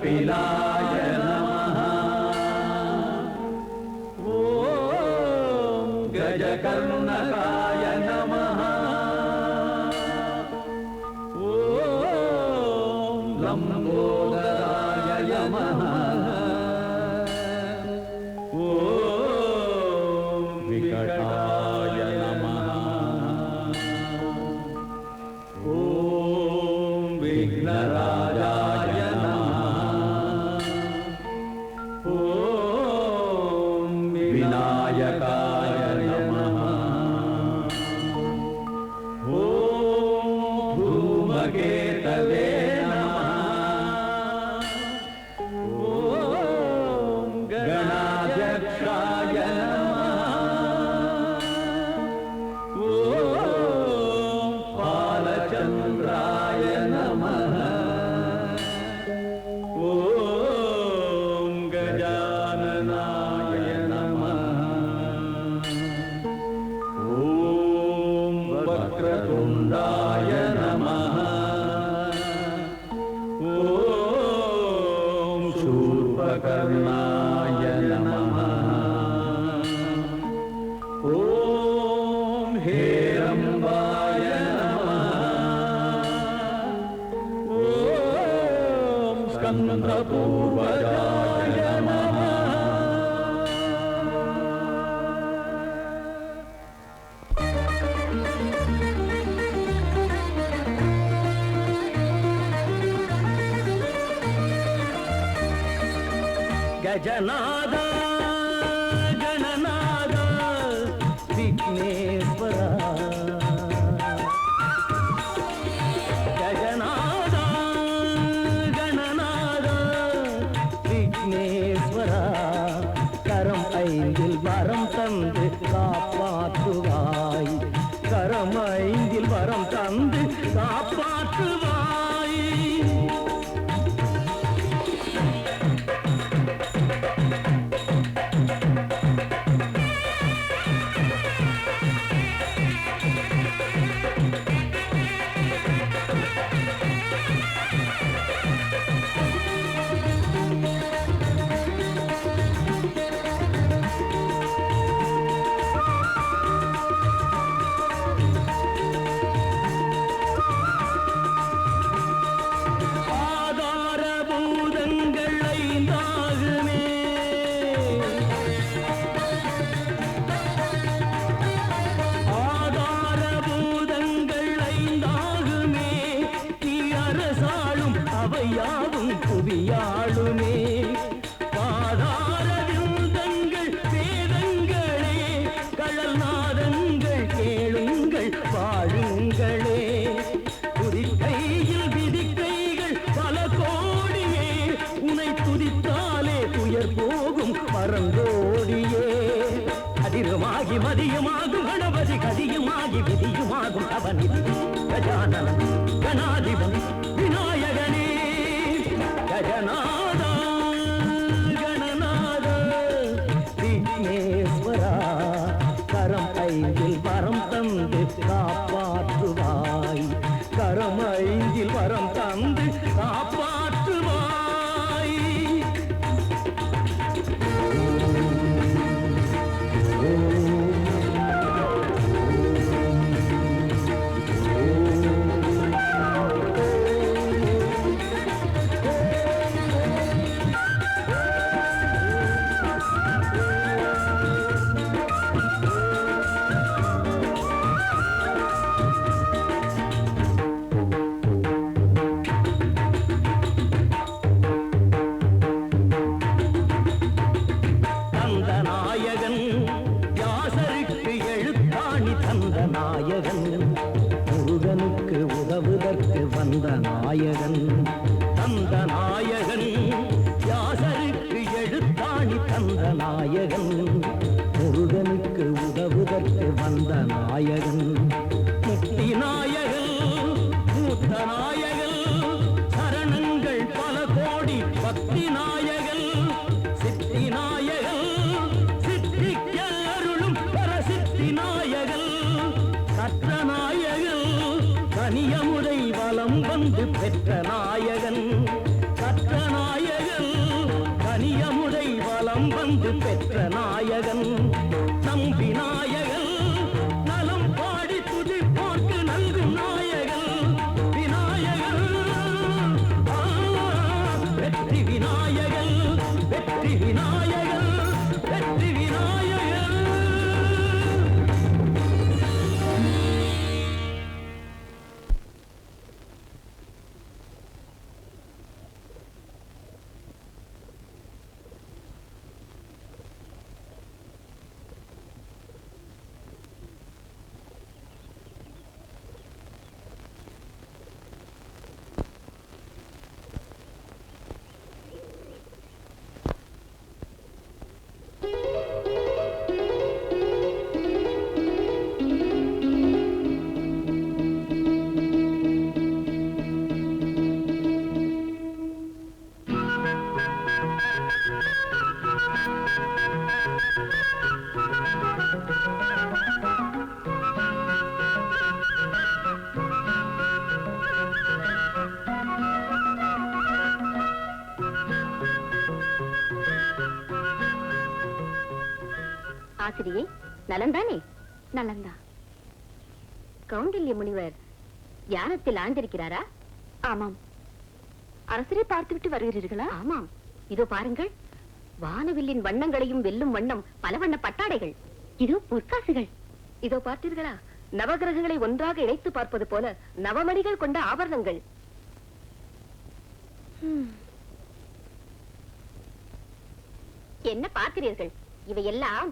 कपिलाय नमः। ॐ गजकर्णकाय नमः। ॐ लम्बोदराय नमः। ॐ विकटाय नमः। ॐ विघ्नराजाय नमः। ॐ विनायकाय नमः। ॐ धूमकेतवे नमः। ॐ गणाध्यक्षाय नमः। ॐ बालचन्द्राय नमः। ॐ गजाननाय नमः। ॐ वक्रतुण्डाय नमः। ॐ शूर्पकर्णाय नमः। ॐ हेरम्बाय नमः। ॐ स्कन्दपूर्वजाय नमः। गजनाद गणनाद विघ्नेश्वरा। गजनाद गणनाद विघ्नेश्वरा। கரம் ஐந்தில் வரம் தந்து காப்பாற்றுவாய். கரம் ஐந்தில் வரம் தந்து காப்பாற்றுவாய். ஆதாரபூதங்கள் ஐந்தாகுமே. ஆதாரபூதங்கள் ஐந்தாகுமே. நீ அரசாளும் அவையாவும் புவியாளுமே. பாதார விருந்தங்கள் வேதங்களே. கழல் நாதங்கள் கேளுங்கள் வாழுங்களே. துதிக்கையில் விதிக்கைகள் பல கோடியே. உனை துதித்தாலே துயர் போகும் பரந்தோடியே. அதிருமாகி மதியுமாகும் கணபதி. கதியுமாகி விதியுமாகும் அவனிதி. கஜானன கணாதிபன் விநாயகனே. கஜநாத கணநாத விக்னேஸ்வரா. கரம் ஐந்தில் வரம் தந்து காப்பாற்றுவாய். கரம் ஐந்தில் வரம் தந்து காப்பாற்றுவாய். தந்தநாயகன் யாசருக்கு எழுத்தாணி தந்த நாயகன். முருகனுக்கு உதவுதற்கு வந்த நாயகன். தந்த நாயகன் யாசருக்கு எழுத்தாணி தந்த நாயகன். முருகனுக்கு உதவுதற்கு வந்த நாயகன். முக்தி நாயகன் மூத்த நாயகன். சரணங்கள் பல கோடி பக்தி நாயகன். சித்தி நாயகன் சித்திக்க அருளும் பரசித்தி நாயகன். கற்ற நாயகன் கனியமுதை வலம் வந்து பெற்ற நாயகன். கற்ற நாயகன் நாயகன் நம் விநாயகன் நலம் பாடி துதிப்போர்க்கு நல்கும் நாயகன் விநாயகன் வெற்றி விநாயகன் வெற்றி விநாயகன் வெற்றி விநாயகன். ஆசிரியை நலந்தானே? நலந்தா. கௌண்டில்ய முனிவர் தியானத்தில் ஆழ்ந்திருக்கிறாரா? ஆமாம். அரசரை பார்த்துவிட்டு வருகிறீர்களா? ஆமாம். இதோ பாருங்கள், வானவில்லின் வண்ணங்களையும் வெல்லும் வண்ணம் பல வண்ண பட்டாடைகள். இதோ பொற்காசுகள். இதோ பார்த்தீர்களா, நவகிரகங்களை ஒன்றாக இணைத்து பார்ப்பது போல நவமணிகள் கொண்ட ஆபரணங்கள். என்ன பார்க்கிறீர்கள்? இவையெல்லாம்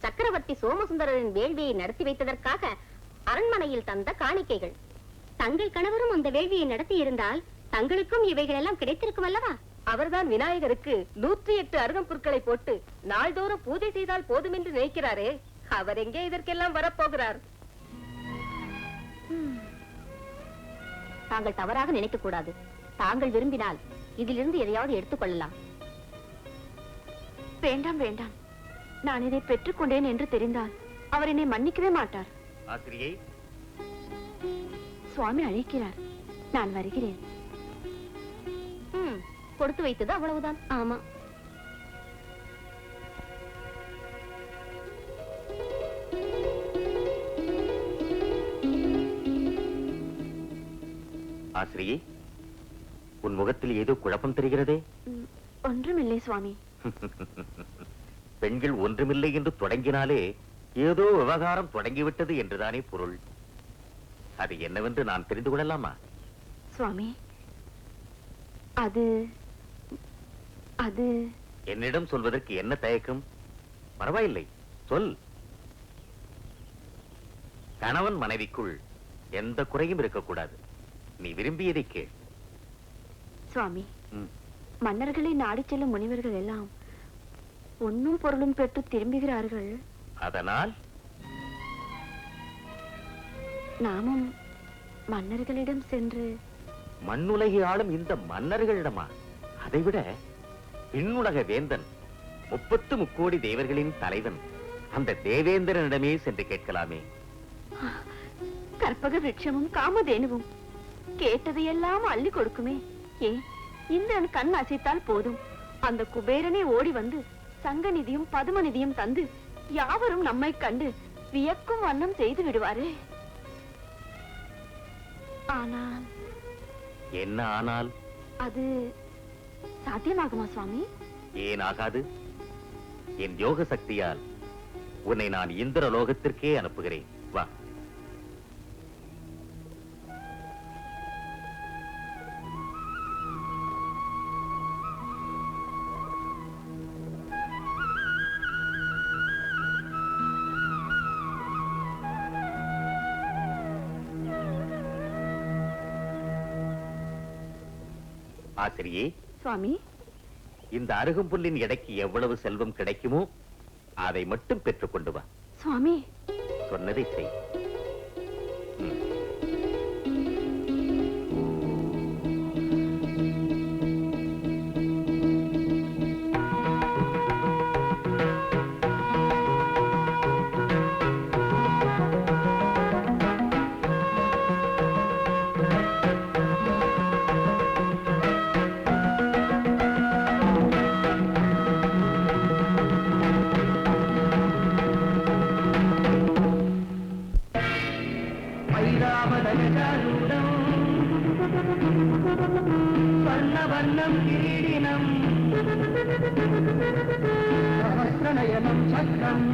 சக்கரவர்த்தி சோமசுந்தரரின் வேள்வியை நடத்தி வைத்ததற்காக அரண்மனையில் தந்த காணிக்கைகள். தங்கள் கணவரும் அந்த வேள்வியை நடத்தி இருந்தால் தங்களுக்கும் இவைகள் எல்லாம் கிடைத்திருக்கும் அல்லவா? அவர்தான் விநாயகருக்கு 108 அருகம்புற்களை போட்டு நாள்தோறும் பூஜை செய்தால் போதும் என்று நினைக்கிறாரே, அவர் எங்கே இதற்கெல்லாம் வரப்போகிறார்? தாங்கள் தவறாக நினைக்க கூடாது. தாங்கள் விரும்பினால் இதிலிருந்து எதையாவது எடுத்துக் கொள்ளலாம். வேண்டாம் வேண்டாம், நான் இதை பெற்றுக் கொண்டேன் என்று தெரிந்தால் அவர் என்னை மன்னிக்கவே மாட்டார். ஆசிரியை, சுவாமி அழைக்கிறார், நான் வருகிறேன். கொடுத்து வைத்தது அவ்வளவுதான். ஆமா. ஆசிரியை, உன் முகத்தில் ஏதோ குழப்பம் தெரிகிறதே. ஒன்றுமில்லை சுவாமி. பெண்கள் ஒன்றுமில்லை என்று தொடங்கினாலே ஏதோ விவகாரம் தொடங்கிவிட்டது என்றுதானே பொருள். அது என்னவென்று நான் தெரிந்து கொள்ளலாமா? சுவாமி, அது அது என்னிடம் சொல்வதற்கு என்ன தயக்கம்? பரவாயில்லை, சொல். கணவன் மனைவிக்குள் எந்த குறையும் இருக்கக்கூடாது. நீ விரும்பியதை கேள். சுவாமி, மன்னர்களை நாடி செல்லும் முனிவர்கள் எல்லாம் பொன்னும் பொருளும் பெற்று திரும்புகிறார்கள். அதனால் நாமும் மன்னர்களிடம் சென்று மண்ணுலகை ஆளும் இந்த மன்னர்களிடமா? அதைவிட விண்ணுலக வேந்தன் 33 தேவர்களின் தலைவன் அந்த தேவேந்திரனிடமே சென்று கேட்கலாமே. கற்பக விருட்சமும் காமதேனுவும் கேட்டதையெல்லாம் அள்ளி கொடுக்குமே. ஏன் இந்திரன் கண் அசைத்தால் போதும், அந்த குபேரனே ஓடி வந்து சங்க நிதியும் பதும நிதியும் தந்து யாவரும் நம்மை கண்டு வியக்கும் வண்ணம் செய்து விடுவாரே. ஆனால் என்ன ஆனால்? அது சாத்தியமாகுமா சுவாமி? ஏன் ஆகாது? என் யோக சக்தியால் உன்னை நான் இந்திர லோகத்திற்கே அனுப்புகிறேன். வா. ஆசிரியே, சுவாமி, இந்த அருகம்புல்லின் எடைக்கு எவ்வளவு செல்வம் கிடைக்குமோ அதை மட்டும் பெற்றுக் கொண்டு வா. சுவாமி, சொன்னதை செய். பதாபதகூடம் வர்ண வர்ணம் கிரீடினம் சஹஸ்ரநயனம் சக்கரம்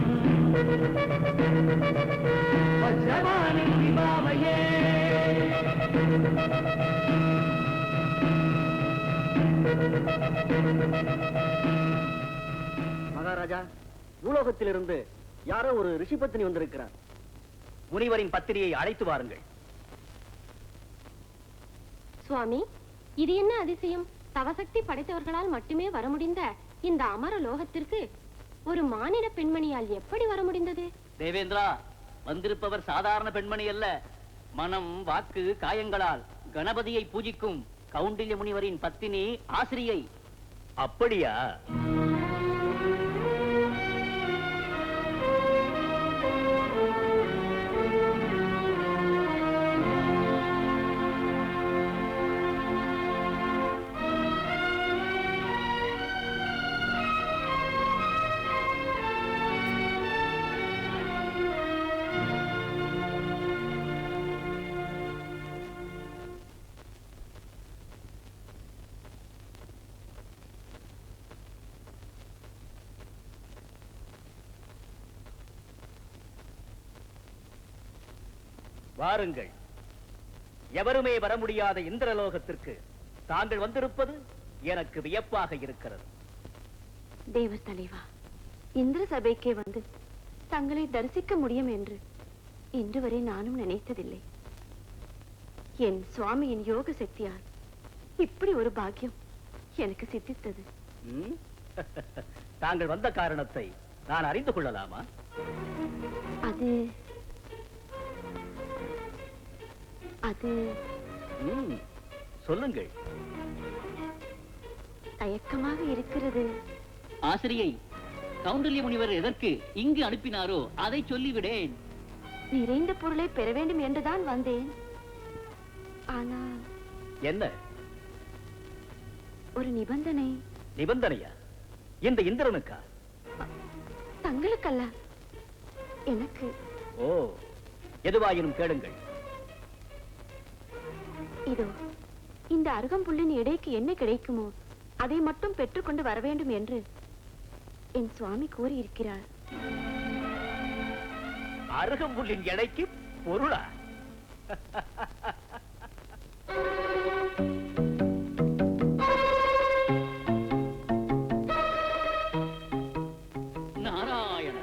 வஜ்ரவாணி விபாவயே. மகாராஜா, பூலோகத்திலிருந்து யாரோ ஒரு ரிஷி பத்தினி வந்திருக்கிறார். முனிவரின் பத்திரியை அழைத்து வாருங்கள். சுவாமி, இது என்ன அதிசயம்? தவசக்தி படைத்தவர்களால் மட்டுமே வர முடிந்த இந்த அமர லோகத்திற்கு ஒரு மானிட பெண்மணியால் எப்படி வர முடிந்தது? தேவேந்திரா, வந்திருப்பவர் சாதாரண பெண்மணி அல்ல. மனம், வாக்கு, காயங்களால் கணபதியை பூஜிக்கும் கௌண்டில்ய முனிவரின் பத்தினி ஆசிரியை. அப்படியா? வாருங்கள். எவருமே வர முடியாத இந்திரலோகத்திற்கு தாங்கள் வந்திருப்பது எனக்கு வியப்பாக இருக்கிறது. தேவ தலைவா, இந்திர சபைக்கே வந்து தங்களை தரிசிக்க முடியும் என்று இன்று வரை நானும் நினைத்ததில்லை. என் சுவாமியின் யோக சக்தியால் இப்படி ஒரு பாக்கியம் எனக்கு சித்தித்தது. தாங்கள் வந்த காரணத்தை நான் அறிந்து கொள்ளலாமா? அது அது சொல்லுங்கள். தயக்கமாக இருக்கிறது. ஆசிரியை, கௌண்டல்ய முனிவர் எதற்கு இங்கு அனுப்பினாரோ அதை சொல்லிவிடேன். நிறைந்த பொருளை பெற வேண்டும் என்றுதான் வந்தேன். ஆனால் என்ன ஒரு நிபந்தனை. நிபந்தனையா? இந்த இந்திரனுக்கா? தங்களுக்கல்ல, எனக்கு. ஓ, எதுவாயினும் கேளுங்கள். இதோ இந்த அருகம்புல்லின் எடைக்கு என்ன கிடைக்குமோ அதை மட்டும் பெற்றுக்கொண்டு வர வேண்டும் என்று என் சுவாமி கூறியிருக்கிறார். அருகம்புல்லின் எடைக்கு பொருளா? நாராயண,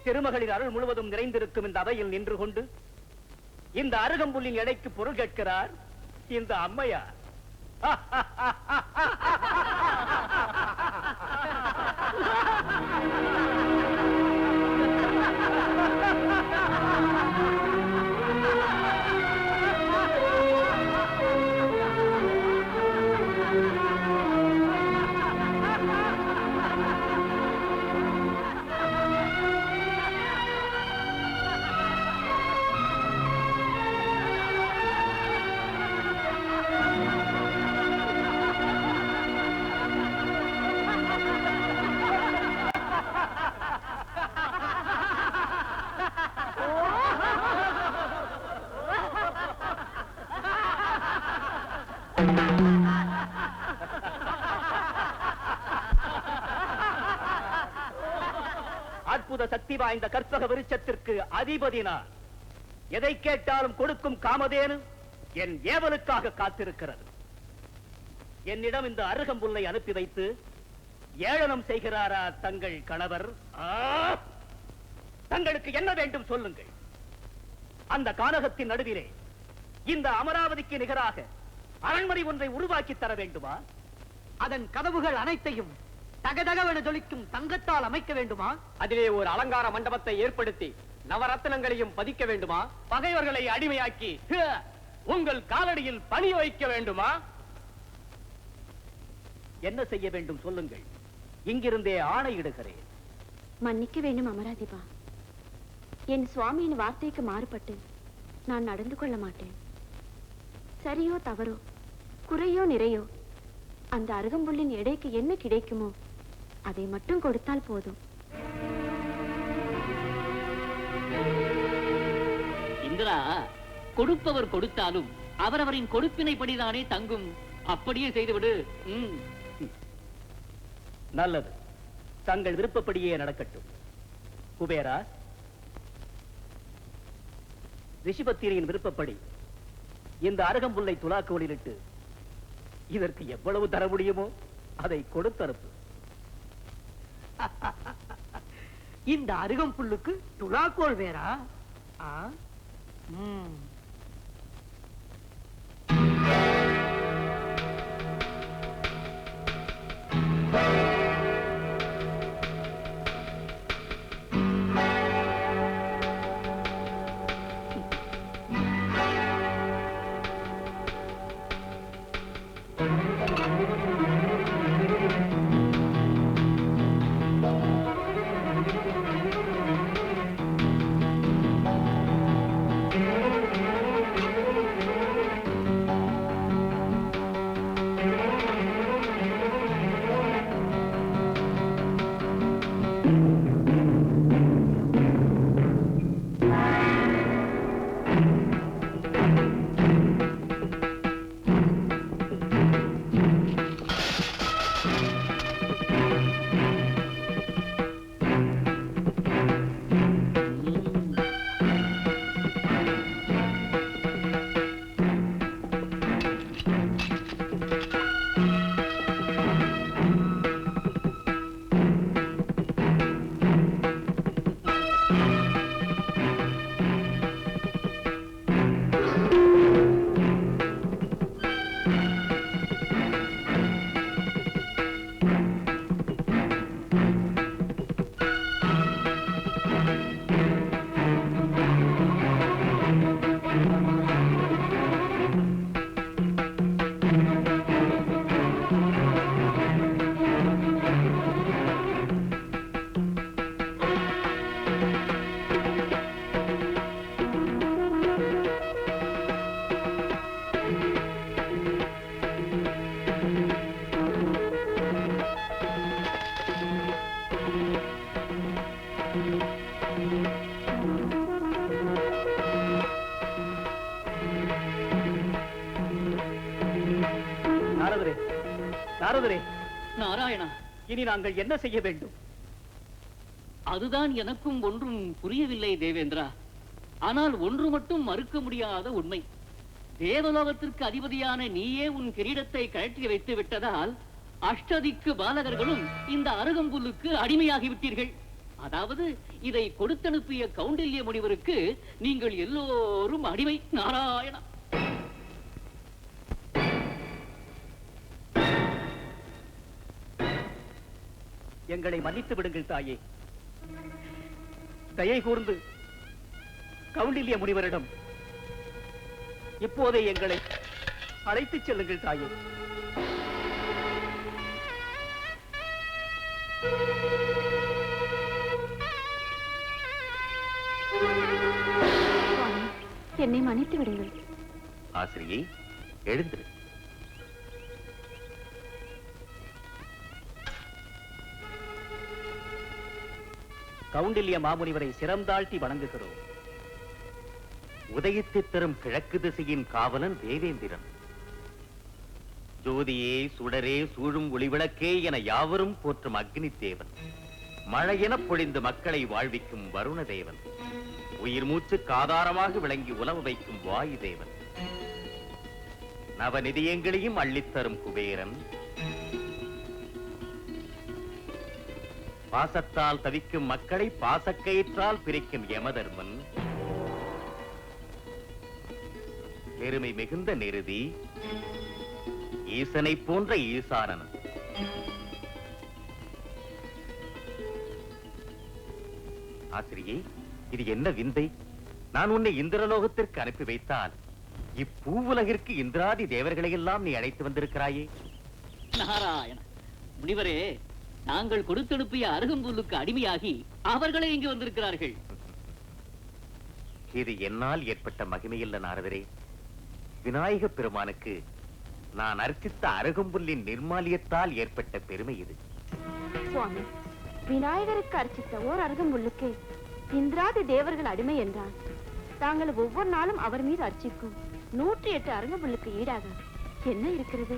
திருமகளின் அருள் முழுவதும் நிறைந்திருக்கும் இந்த அவையில் நின்று கொண்டு இந்த அருகம்புல்லின் எடைக்கு பொருள் கேட்கிறார் இந்த அம்மையார். அற்புத சக்தி வாய்ந்த கற்பக விருட்சத்திற்கு அதிபதி நான். எதை கேட்டாலும் கொடுக்கும் காமதேனு என் ஏவலுக்காக காத்திருக்கிறது. என்னிடம் இந்த அருகம்புல்லை அனுப்பி வைத்து ஏளனம் செய்கிறாரா தங்கள் கணவர்? தங்களுக்கு என்ன வேண்டும் சொல்லுங்கள். அந்த கானகத்தின் நடுவிலே இந்த அமராவதிக்கு நிகராக அரண்மனை ஒன்றை உருவாக்கி தர வேண்டுமா? அதன் கதவுகள் அனைத்தையும் தகதகவென ஜொலிக்கும் தங்கத்தால் அமைக்க வேண்டுமா? அதிலே ஒரு அலங்கார மண்டபத்தை ஏற்படுத்தி நவரத்னங்களையும் பதிக்க வேண்டுமா? பகைவர்களை அடிமையாக்கி உங்கள் காலடியில் பணி வைக்க வேண்டுமா? என்ன செய்ய வேண்டும் சொல்லுங்கள். இங்கிருந்தே ஆணையிடுகிறேன். மன்னிக்க வேண்டும் அமராதிபா. என் சுவாமியின் வார்த்தைக்கு மாறுபட்டு நான் நடந்து கொள்ள மாட்டேன். சரியோ தவறோ, குறையோ நிறையோ, அந்த அருகம்புல்லின் எடைக்கு என்ன கிடைக்குமோ அதை மட்டும் கொடுத்தால் போதும். இந்திரா, கொடுப்பவர் கொடுத்தாலும் அவரவரின் கொடுப்பினைப்படிதானே தங்கும். அப்படியே செய்துவிடு. நல்லது, தங்கள் விருப்பப்படியே நடக்கட்டும். குபேரா, ரிஷிபத்திரியின் விருப்பப்படி இந்த அருகம்புல்லை துலாக்கோலிலிட்டு இதற்கு எவ்வளவு தர முடியுமோ அதை கொடுத்தனுப்பு. இந்த அருகம்புல்லுக்கு துலாக்கோல் வேறா? நாரதரே, நாராயணா, இனி நாங்கள் என்ன செய்ய வேண்டும்? அதுதான் எனக்கும் ஒன்றும் புரியவில்லை தேவேந்திரா. ஆனால் ஒன்று மட்டும் மறுக்க முடியாத உண்மை. தேவலோகத்திற்கு அதிபதியான நீயே உன் கிரீடத்தை கழற்றி வைத்து விட்டதால் அஷ்டதிக்கு பாலகர்களும் இந்த அருகம்புல்லுக்கு அடிமையாகி விட்டீர்கள். அதாவது இதை கொடுத்தனுப்பிய கௌண்டில்ய முனிவருக்கு நீங்கள் எல்லோரும் அடிமை. நாராயணா, எங்களை மன்னித்து விடுங்கள் தாயே. தயை கூர்ந்து கௌண்டில்ய முனிவரிடம் இப்போதே எங்களை அழைத்துச் செல்லுங்கள் தாயே. என்னை மன்னித்து விடுங்கள். ஆசிரியை, எழுந்திரு. கௌண்டில்ய மாமுனிவரை சிரம் தாழ்த்தி வணங்குகிறோம். உதயத்தை தரும் கிழக்கு திசையின் காவலன் தேவேந்திரன். ஜோதியே, சுடரே, சூழும் ஒளிவிளக்கே என யாவரும் போற்றும் அக்னி தேவன். மழையென பொழிந்து மக்களை வாழ்விக்கும் வருண தேவன். உயிர் மூச்சுக்கு ஆதாரமாக விளங்கி உலவ வைக்கும் வாயு தேவன். நவநிதியங்களையும் அள்ளித்தரும் குபேரன். பாசத்தால் தவிக்கும் மக்களை பாசக்கயிற்றால் பிரிக்கும் யமதர்மன். பெருமை மிகுந்த நிருதி ஈசனை போன்ற ஈசானன். ஆசிரியை, இது என்ன விந்தை? நான் உன்னை இந்திரலோகத்திற்கு அனுப்பி வைத்தால் இப்பூவுலகிற்கு இந்திராதி தேவர்களை எல்லாம் நீ அழைத்து வந்திருக்கிறாயே. நாராயண முனிவரே, நாங்கள் கொடுத்தனுப்பிய அருகம்புல்லுக்கு அடிமையாகி அவர்களே இங்கு வந்திருக்கிறார்கள். இது என்னால் ஏற்பட்ட மகிமையில்ல நாரதரே. விநாயக பெருமானுக்கு நான் அர்ச்சித்த அருகம்புல்லின் நிர்மாலியத்தால் ஏற்பட்ட பெருமை இது. சுவாமி, விநாயகருக்கு அர்ச்சித்த ஓர் அருகம்புல்லுக்கு இந்திராதி தேவர்கள் அடிமை என்றால் தாங்கள் ஒவ்வொரு நாளும் அவர் மீது அர்ச்சிக்கும் 108 அரங்கப்புல்லுக்கு ஈடாக என்ன இருக்கிறது?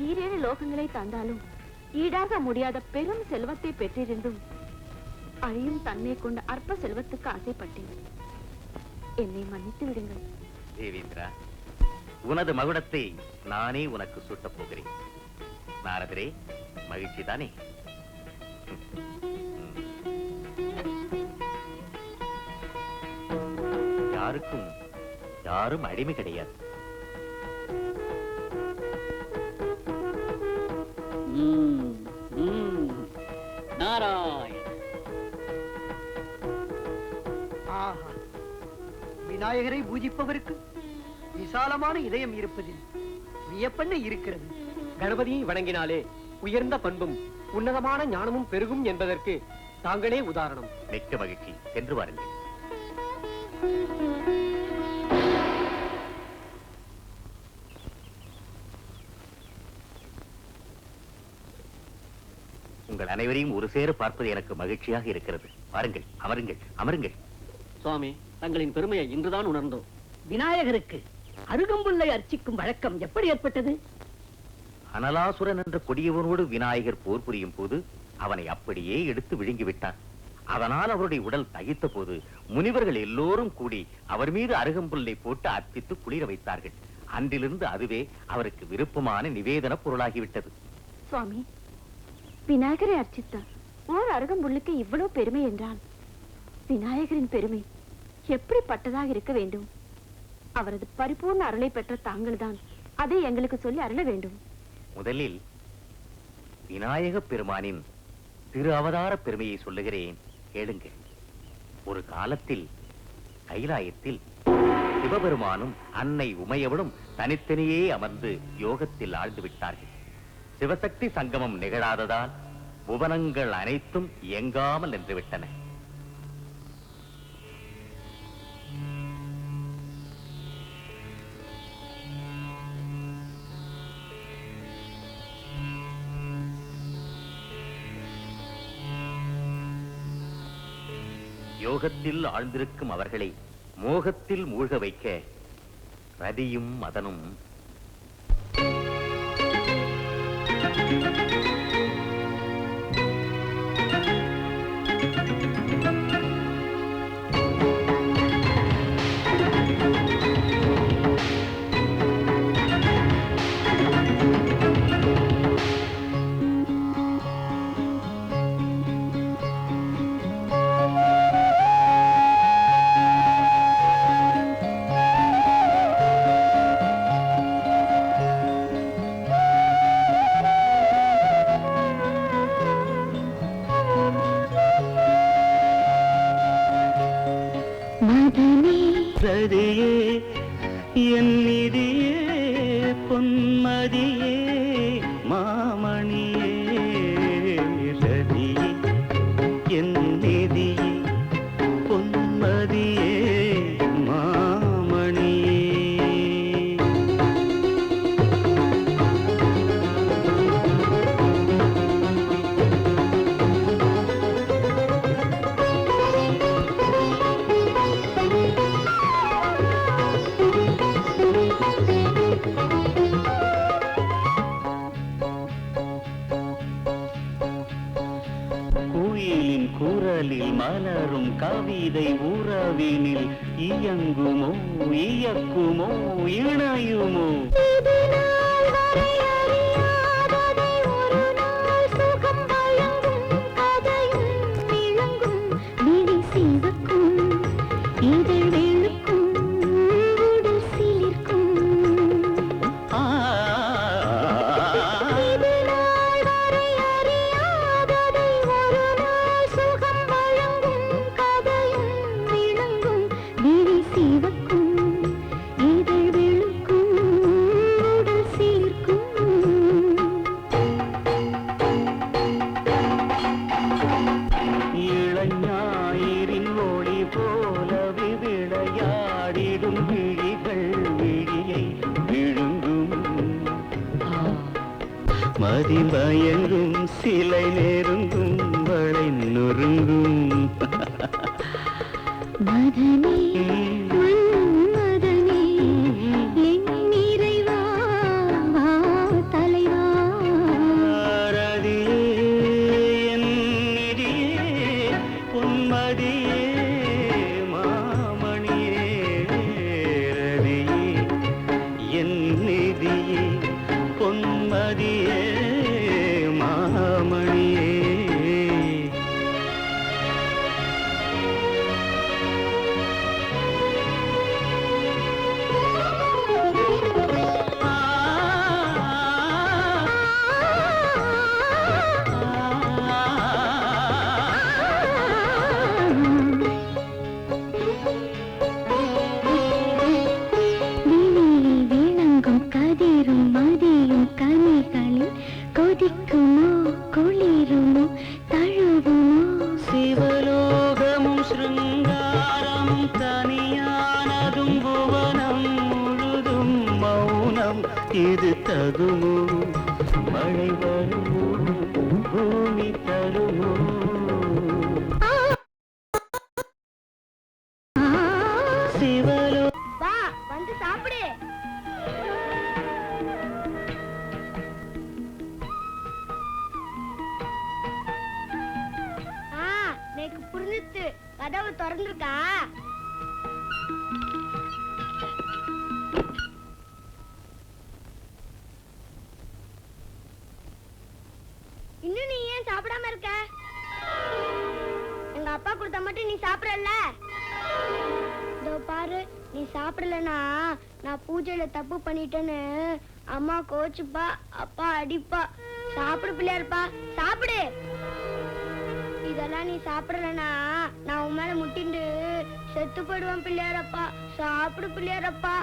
7 லோகங்களை தந்தாலும் ஈடாக முடியாத பெரும் செல்வத்தை பெற்றிருந்தும் அழியும் தன்மை கொண்ட அற்ப செல்வத்துக்கு ஆசைப்பட்டேன். என்னை மன்னித்து விடுங்கள். தேவேந்திரா, உனது மகுடத்தை நானே உனக்கு சூட்டப் போகிறேன். நாரதரே, மகிழ்ச்சி தானே? யாரும் அடிமை கிடையாது. நாராயண. ஆஹா, விநாயகரை பூஜிப்பவருக்கு விசாலமான இதயம் இருப்பதில் வியப்பென்ன இருக்கிறது? கணபதியை வணங்கினாலே உயர்ந்த பண்பும் உன்னதமான ஞானமும் பெருகும் என்பதற்கு தாங்களே உதாரணம். மிக்க மகிழ்ச்சி. சென்று வாருங்கள். உங்கள் அனைவரையும் ஒரு சேர பார்ப்பது எனக்கு மகிழ்ச்சியாக இருக்கிறது. வாருங்கள், அமருங்கள், அமருங்கள். சுவாமி, தங்களின் பெருமையை இன்றுதான் உணர்ந்தோம். விநாயகருக்கு அருகம்புல்லை அர்ச்சிக்கும் வழக்கம் எப்படி ஏற்பட்டது? அனலாசுரன் என்ற கொடியவனோடு விநாயகர் போர் புரியும் போது அவனை அப்படியே எடுத்து விழுங்கிவிட்டார். அதனால் அவருடைய உடல் தகித்த போது முனிவர்கள் எல்லோரும் கூடி அவர் மீது அருகம்புல்லை போட்டு அர்ப்பித்து குளிர வைத்தார்கள். அன்றிலிருந்து அதுவே அவருக்கு விருப்பமான நிவேதன பொருளாகிவிட்டது. சுவாமி, விநாயகரை அர்ச்சித்தார் ஓர் அருகம்புல்லுக்கு இவ்வளவு பெருமை என்றால் விநாயகரின் பெருமை எப்படிப்பட்டதாக இருக்க வேண்டும்? அவரது பரிபூர்ண அருளை பெற்ற தாங்கள்தான் அதை எங்களுக்கு சொல்லி அருள வேண்டும். முதலில் விநாயக பெருமானின் திரு அவதார பெருமையை சொல்லுகிறேன், கேளுங்கள். ஒரு காலத்தில் கைலாயத்தில் சிவபெருமானும் அன்னை உமையவளும் தனித்தனியே அமர்ந்து யோகத்தில் ஆழ்ந்து விட்டார்கள். சிவசக்தி சங்கமம் நிகழாததால் புவனங்கள் அனைத்தும் இயங்காமல் நின்றுவிட்டன. யோகத்தில் ஆழ்ந்திருக்கும் அவர்களை மோகத்தில் மூழ்க வைக்க ரதியும் மதனும் ரதியே என் நிதியே பொன்மதியே மாமணியே. ரதியே என் நிதியே பொன்மதியே மாமணியே. குயிலின் குரலில் மலரும் கவிதை உறவினில் இயங்குமோ இயக்குமோ இணையுமோ? இளஞாயிரின் ஒளி போலவே விளையாடிடும் விழிகள் விழியை விழுங்கும். மதிமயங்கும் சிலை நெருங்கும் வளை நொறுங்கும். மதனே இது தகுமோ மழை வருமோ பூமி தருமோ சிவலோ வா வந்து சாப்பிடு. எனக்கு புரிஞ்சுச்சு, கதவு திறந்துருக்கா? இன்னும் நீ ஏன் சாப்பிடாம இருக்க? எங்க அப்பா கொடுத்தா மட்டும் நீ சாப்பிடல. இதோ பாரு, நீ சாப்பிடலனா நான் பூஜையில தப்பு பண்ணிட்டேன்னு அம்மா கோச்சுப்பா, அப்பா அடிப்பா. சாப்பிடு பிள்ளையாருப்பா, சாப்பிடு. இதெல்லாம் நீ சாப்பிடலனா நான் உன் மேல முட்டிண்டு செத்து போயிடுவேன் பிள்ளையாரப்பா. சாப்பிடு பிள்ளையாரப்பா.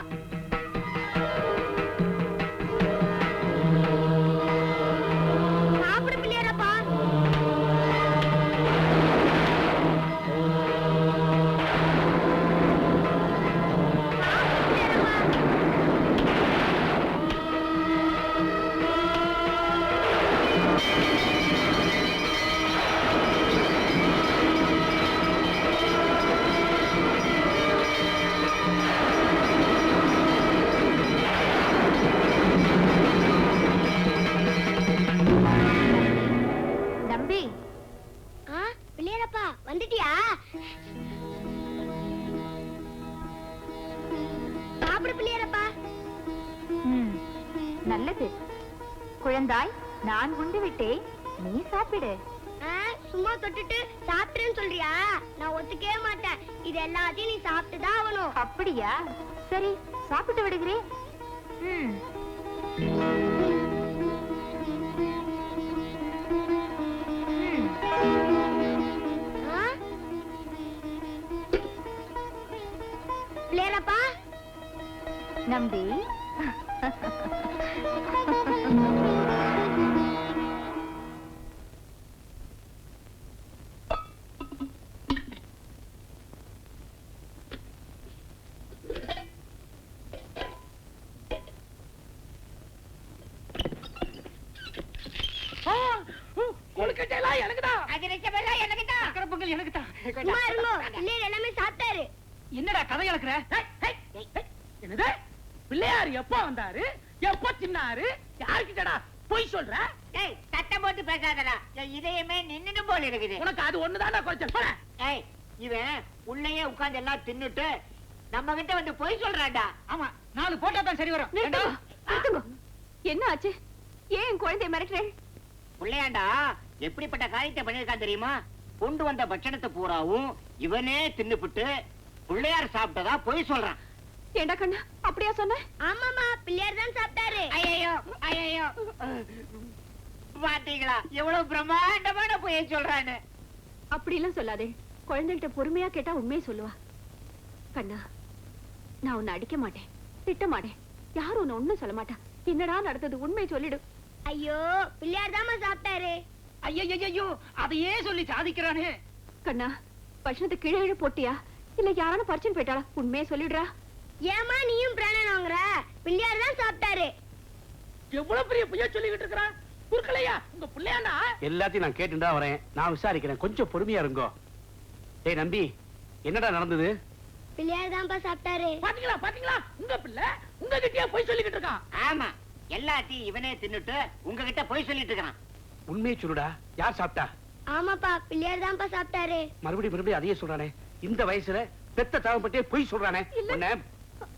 சாப்பிடு பிள்ளையாரப்பா. தம்பி, பிள்ளையாரப்பா வந்துட்டியா? சாப்பிடு பிள்ளையாரப்பா. நல்லது குழந்தாய், நான் உண்டு விட்டேன், நீ சாப்பிடு. சும்மா தொட்டுட்டு சாப்பிடுன்னு சொல்றியா? நான் ஒத்துக்கவே மாட்டேன். இது எல்லாத்தையும் நீ சாப்பிட்டுதான் ஆகணும். அப்படியா? சரி, சாப்பிட்டு விடுகிறேன். பிள்ளையாரப்பா. நம்பி, கொழுக்கட்டையெல்லாம் எனக்குதான். அதிரசமெல்லாம் எனக்குதான். சக்கரை பொங்கல் எனக்குதான். சும்மா இருங்கோ, பிள்ளையார் எல்லாமே சாப்பிட்டாரு. என்னடா கதை இழக்கிற? என்னது? பிள்ளையார் எப்ப வந்தாரு, எப்ப தின்னாரு, யாருக்கிட்டடா போய் சொல்ற? ஏய், சத்தம் போட்டு பேசாதடா. என் இதயமே நின்னு போல இருக்குது. உனக்கு அது ஒண்ணுதான்டா குறைச்சல். போடா. ஏய், இவன் உள்ளேயே உட்கார்ந்து எல்லாம் தின்னுட்டு நம்ம கிட்ட வந்து போய் சொல்றான்டா. ஆமா, 4 போட்டா தான் சரி வரும். என்ன ஆச்சு? ஏன் குழந்தை மிரட்டுறேன்? பிள்ளையாண்டா எப்படிப்பட்ட காரியத்தை பண்ணிருக்கான் தெரியுமா? கொண்டு வந்த பட்சணத்தை பூராவும் இவனே தின்னுபிட்டு பிள்ளையார் சாப்பிட்டதா போய் சொல்றான். ஏண்டா கண்ணா, அப்படியா சொன்ன? ஆமாமா, பிள்ளையார் தான் சாப்பிட்டாரு. ஐயோ ஐயோ, பாத்தீங்களா எவ்வளவு பிரம்மாண்டமான போய் சொல்றான்னு. அப்படி எல்லாம் சொல்லாதே. குழந்தைகிட்ட பொறுமையா கேட்டா உண்மையை சொல்லுவா. கண்ணா, நான் உன்னை அடிக்க மாட்டேன், திட்ட மாட்டேன், யாரும் உன்னை ஒண்ணும் சொல்ல மாட்டா. என்னடா நடந்தது, உண்மையை சொல்லிடு. ஐயோ, பிள்ளையார் தாமா சாப்பிட்டாரு. ஐயோ, அதையே சொல்லி சாதிக்கிறானே. கண்ணா, பட்சணத்தை கீழே போட்டியா இல்ல யாரான பறிச்சுன்னு போயிட்டாளா? உண்மையை சொல்லிடுறா. ஏமா நீயும் பிராணன் வாங்குற? பிள்ளையார் தான் சாப்பிட்டாரு. எவ்வளவு பெரிய பொய்யா சொல்லிக்கிட்டு இருக்கிறான். குறுக்கலையா உங்க பிள்ளையாண்டா? எல்லாத்தையும் நான் கேட்டுட்டு தான் வரேன். நான் விசாரிக்கிறேன், கொஞ்சம் பொறுமையா இருங்கோ. ஏய் நம்பி, என்னடா நடந்தது? பிள்ளையார் தான்ப்பா சாப்பிட்டாரு. பாத்தீங்களா பாத்தீங்களா, உங்க பிள்ளை உங்ககிட்டயே போய் சொல்லிக்கிட்டு இருக்கான். ஆமா, எல்லாத்தையும் இவனே தின்னுட்டு உங்ககிட்ட போய் சொல்லிட்டு இருக்கான். உண்மையை சொல்லுடா, யார் சாப்பிட்டா? ஆமாப்பா, பிள்ளையார் தான்ப்பா சாப்பிட்டாரு. மறுபடியும் அதையே சொல்றானே. இந்த வயசுல பெத்த தாவப்பட்டே போய் சொல்றானே.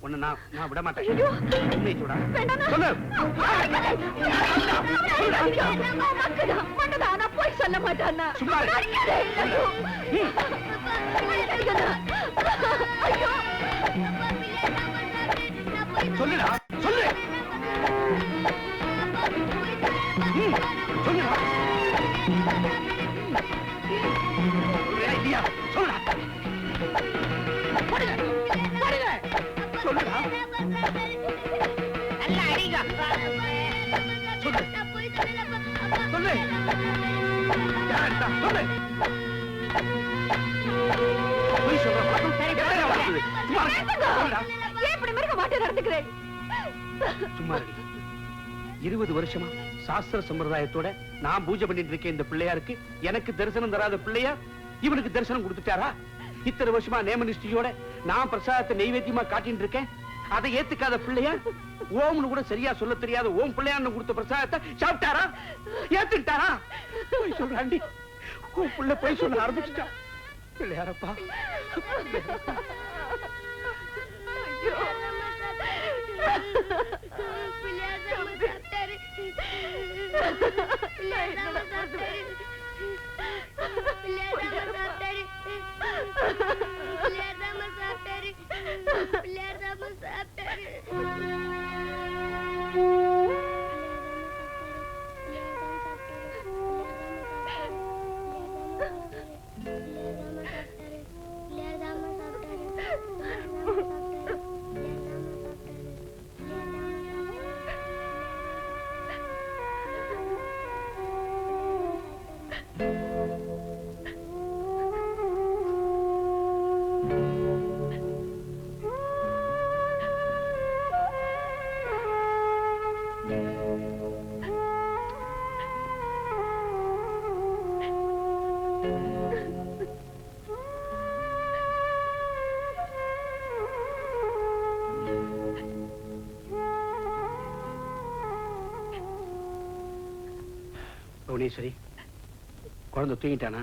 உன்னை நான் விட மாட்டேன். உண்மையை சொல்றா. சொல்லு. போய் சொல்ல மாட்டானா? சும்மா இரு. சொல்லுடா, சொல்லு. சொல்லுடா. இல்லையா? சொல்லுடா. சொல்லுடா. நல்ல அடிங்க. சொல்லு. சொல்லு. யார்டா? சொல்லு. போய் சொல்றா. என்னடா நடக்குது? சும்மா இரு. சொல்லுடா. ஏன் இப்படி மிருக மாட்டே நடந்துக்கிறேன்? சும்மா இரு. 20 வருஷமா சாஸ்திர சம்பிரதாயத்தோட நான் பூஜை பண்ணிட்டு இருக்கேன் இந்த பிள்ளையாருக்கு. எனக்கு தரிசனம் தராத பிள்ளையார் இவனுக்கு தரிசனம் கொடுத்துட்டாரா? இத்தனை வருஷமா நேமனிஷ்டியோட நான் பிரசாதத்தை நெய்வேத்தியமா காட்டிட்டு இருக்கேன். அதை ஏத்துக்காத பிள்ளையார் ஓம்னு கூட சரியா சொல்ல தெரியாத ஓம் பிள்ளையார்னு கொடுத்த பிரசாதத்தை சாப்பிட்டாரா? ஏத்துட்டாரா? போய் சொல்றாண்டி, உன் பிள்ளை போய் சொல்ல ஆரம்பிச்சுட்டா. பிள்ளையாரப்பா, புவனேஸ்வரி, குழந்தை தூங்கிட்டானா?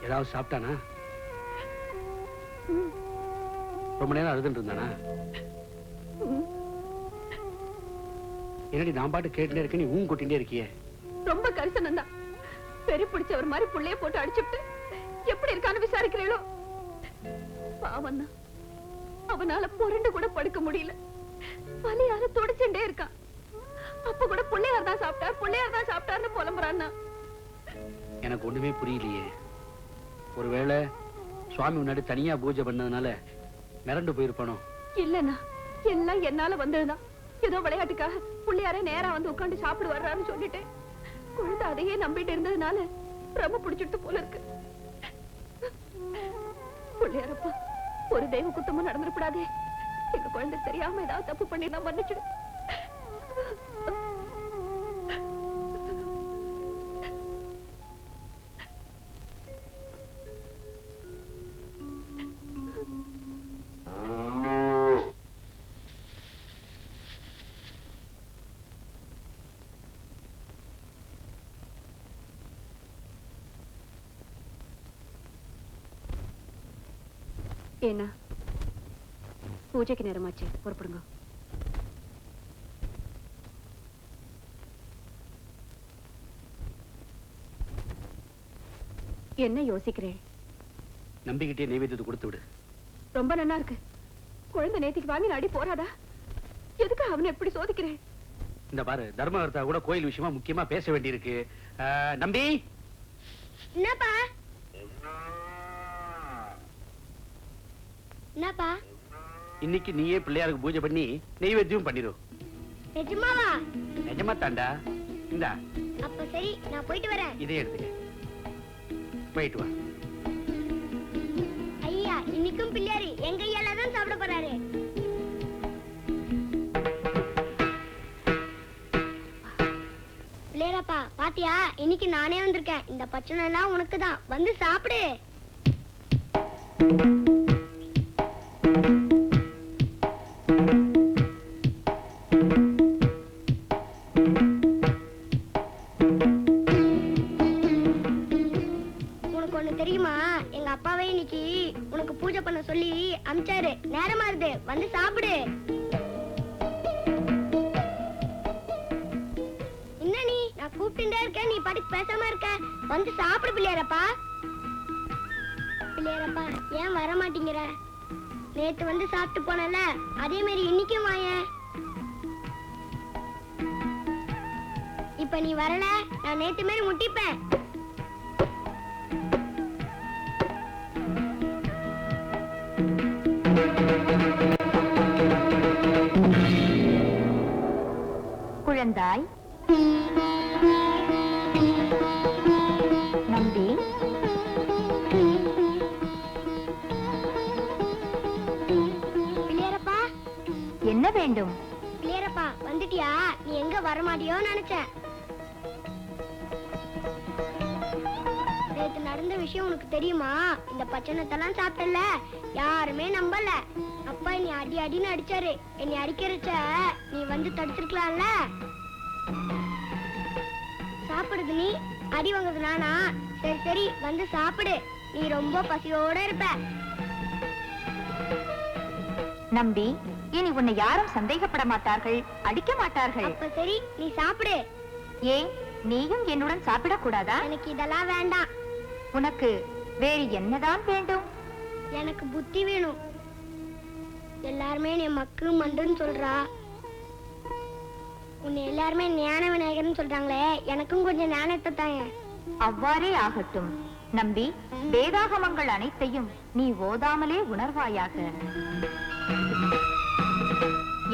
ஏதாவது சாப்பிட்டானா? ரொம்ப நேரம் அழுதுட்டு இருந்தானா? என்னடி நான் பாட்டு கேட்டுட்டே இருக்க, நீ ஊன் கொட்டிட்டே இருக்கியே? ரொம்ப கரிசனம் தான். பெரிய பிடிச்சவர் மாதிரி புள்ளைய போட்டு அடிச்சுட்டு எப்படி இருக்கான்னு விசாரிக்கிறீங்களோ? பாவம் தான், அவனால புரண்டு கூட படுக்க முடியல. வலியால துடிச்சுட்டே இருக்கான். அப்ப கூட பிள்ளையார் தான் சாப்பிட்டார், பிள்ளையார் தான் சாப்பிட்டார்னு புலம்புறான்னா. எனக்கு ஒண்ணுமே புரியலையே. ஒருவேளை சுவாமி முன்னாடி தனியா பூஜை பண்ணதுனால மிரண்டு போயிருப்பானோ? இல்லண்ணா, எல்லாம் என்னால வந்ததுதான். ஏதோ விளையாட்டுக்காக பிள்ளையாரே நேரா வந்து உட்காந்து சாப்பிடு வர்றாருன்னு சொல்லிட்டு குழந்தை அதையே நம்பிட்டு இருந்ததுனால ரொம்ப பிடிச்சிட்டு போல இருக்கு. பிள்ளையாரப்பா, ஒரு தெய்வ குத்தமும் நடந்துடக்கூடாதே. எங்க குழந்தை தெரியாம ஏதாவது தப்பு பண்ணி நான் மன்னிச்சிடு. ஏன்னா பூஜைக்கு நேரமாச்சு, புறப்படுங்க. என்ன யோசிக்கிறேன்? நம்பிக்கிட்டே நைவேத்தியத்தை கொடுத்து விடு. ரொம்ப நல்லா இருக்கு. குழந்தை நேத்திக்கு வாங்கி அடி போறாதா? எதுக்கு அவனை எப்படி சோதிக்கிறேன்? இந்த பாரு, தர்மகர்த்தா கூட கோயில் விஷயமா முக்கியமா பேச வேண்டியிருக்கு. நம்பி, என்னப்பா? என்னப்பா? இன்னைக்கு நீயே பிள்ளையாருக்கு பூஜை பண்ணி நெய்வேத்தியம் பண்ணிரு. நிஜமாவா? நிஜமா தாண்டா. இந்தா, அப்ப சரி, நான் போயிட்டு வரேன். இதே எடுத்துக்க, போயிட்டு வா. ஐயா, இன்னைக்கும் பிள்ளையாரு எங்க ஐயால தான் சாப்பிட போறாரு. பிள்ளையாரப்பா, பாத்தியா, இன்னைக்கு நானே வந்திருக்கேன். இந்த பச்சனை எல்லாம் உனக்கு தான், வந்து சாப்பிடு. உனக்கு ஒண்ணு தெரியுமா? எங்க அப்பாவே இன்னைக்கு உனக்கு பூஜை பண்ண சொல்லி அமிச்சாரு. நேரமா இருக்கு, வந்து சாப்பிடு. என்ன நீ, நான் கூப்பிட்டுட்டே இருக்கேன், நீ பாட்டுக்கு பேசாம இருக்க. வந்து சாப்பிடு பிள்ளையாரப்பா. பிள்ளையாரப்பா, ஏன் வர மாட்டேங்கிற? நேத்து வந்து சாப்பிட்டு போனல, அதே மாதிரி இன்னைக்கும் வாயேன். இப்ப நீ வரல, நான் நேத்து மாதிரி முட்டிப்பேன். குழந்தாய், நம்பி, பிள்ளையாரப்பா, என்ன வேண்டும்? பிள்ளையரப்பா வந்துட்டியா? நீ எங்க வரமாட்டியோ நினைச்சேன். நேத்து நடந்த விஷயம் உனக்கு தெரியுமா? இந்த பச்சனத்தெல்லாம் சாப்பிட்டல, யாருமே நம்பல. அப்பா என்னை அடி அடின்னு அடிச்சாரு. என்னை அடிக்கிறச்ச நீ வந்து தடுத்துருக்கலாம்ல. சாப்பிடுது நீ, அடி வாங்குது நானா? சரி சரி வந்து சாப்பிடு, நீ ரொம்ப பசியோட இருப்ப. நம்பி, இனி உன்னை யாரும் சந்தேகப்பட மாட்டார்கள், அடிக்க மாட்டார்கள். அப்ப சரி நீ சாப்பிடு. ஏன் நீயும் என்னுடன் சாப்பிடக் கூடாதா? எனக்கு இதெல்லாம் வேண்டாம். உனக்கு வேறு என்னதான் வேண்டும்? எனக்கு புத்தி வேணும். எல்லாருமே நீ மக்கு மண்டுன்னு சொல்றா. உன்னை எல்லாருமே ஞான விநாயகர்னு சொல்றாங்களே, எனக்கும் கொஞ்சம் ஞானத்தை தாங்க. அவ்வாறே ஆகட்டும். நம்பி, வேதாகமங்கள் அனைத்தையும் நீ ஓதாமலே உணர்வாயாக.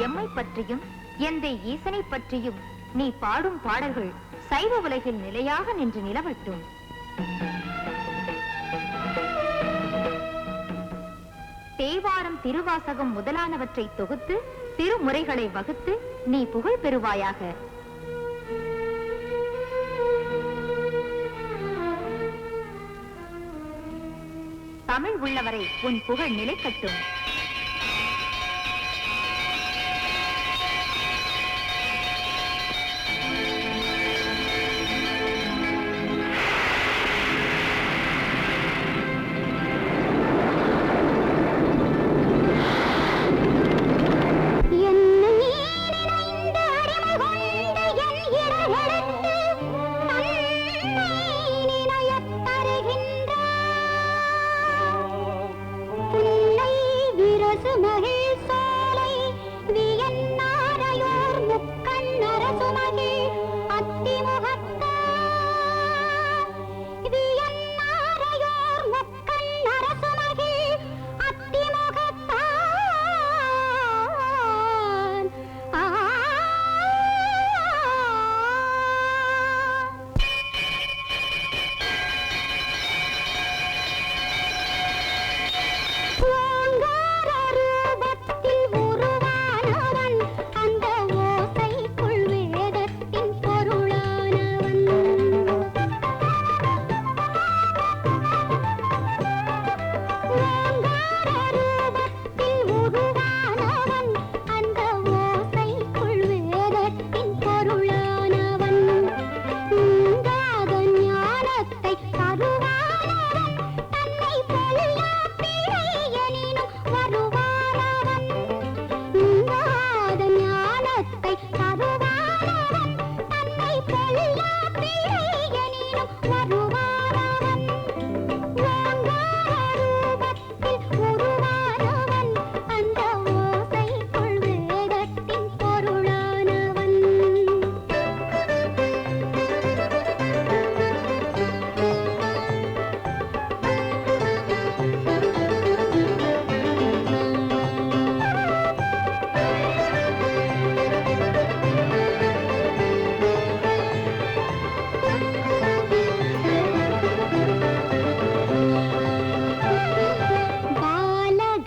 எம்மை பற்றியும் எந்தை ஈசனை பற்றியும் நீ பாடும் பாடல்கள் சைவ உலகில் நிலையாக நின்று நிலவட்டும். தேவாரம், திருவாசகம் முதலானவற்றை தொகுத்து திருமுறைகளை வகுத்து நீ புகழ் பெறுவாயாக. தமிழ் உள்ளவரை உன் புகழ் நிலைக்கட்டும்.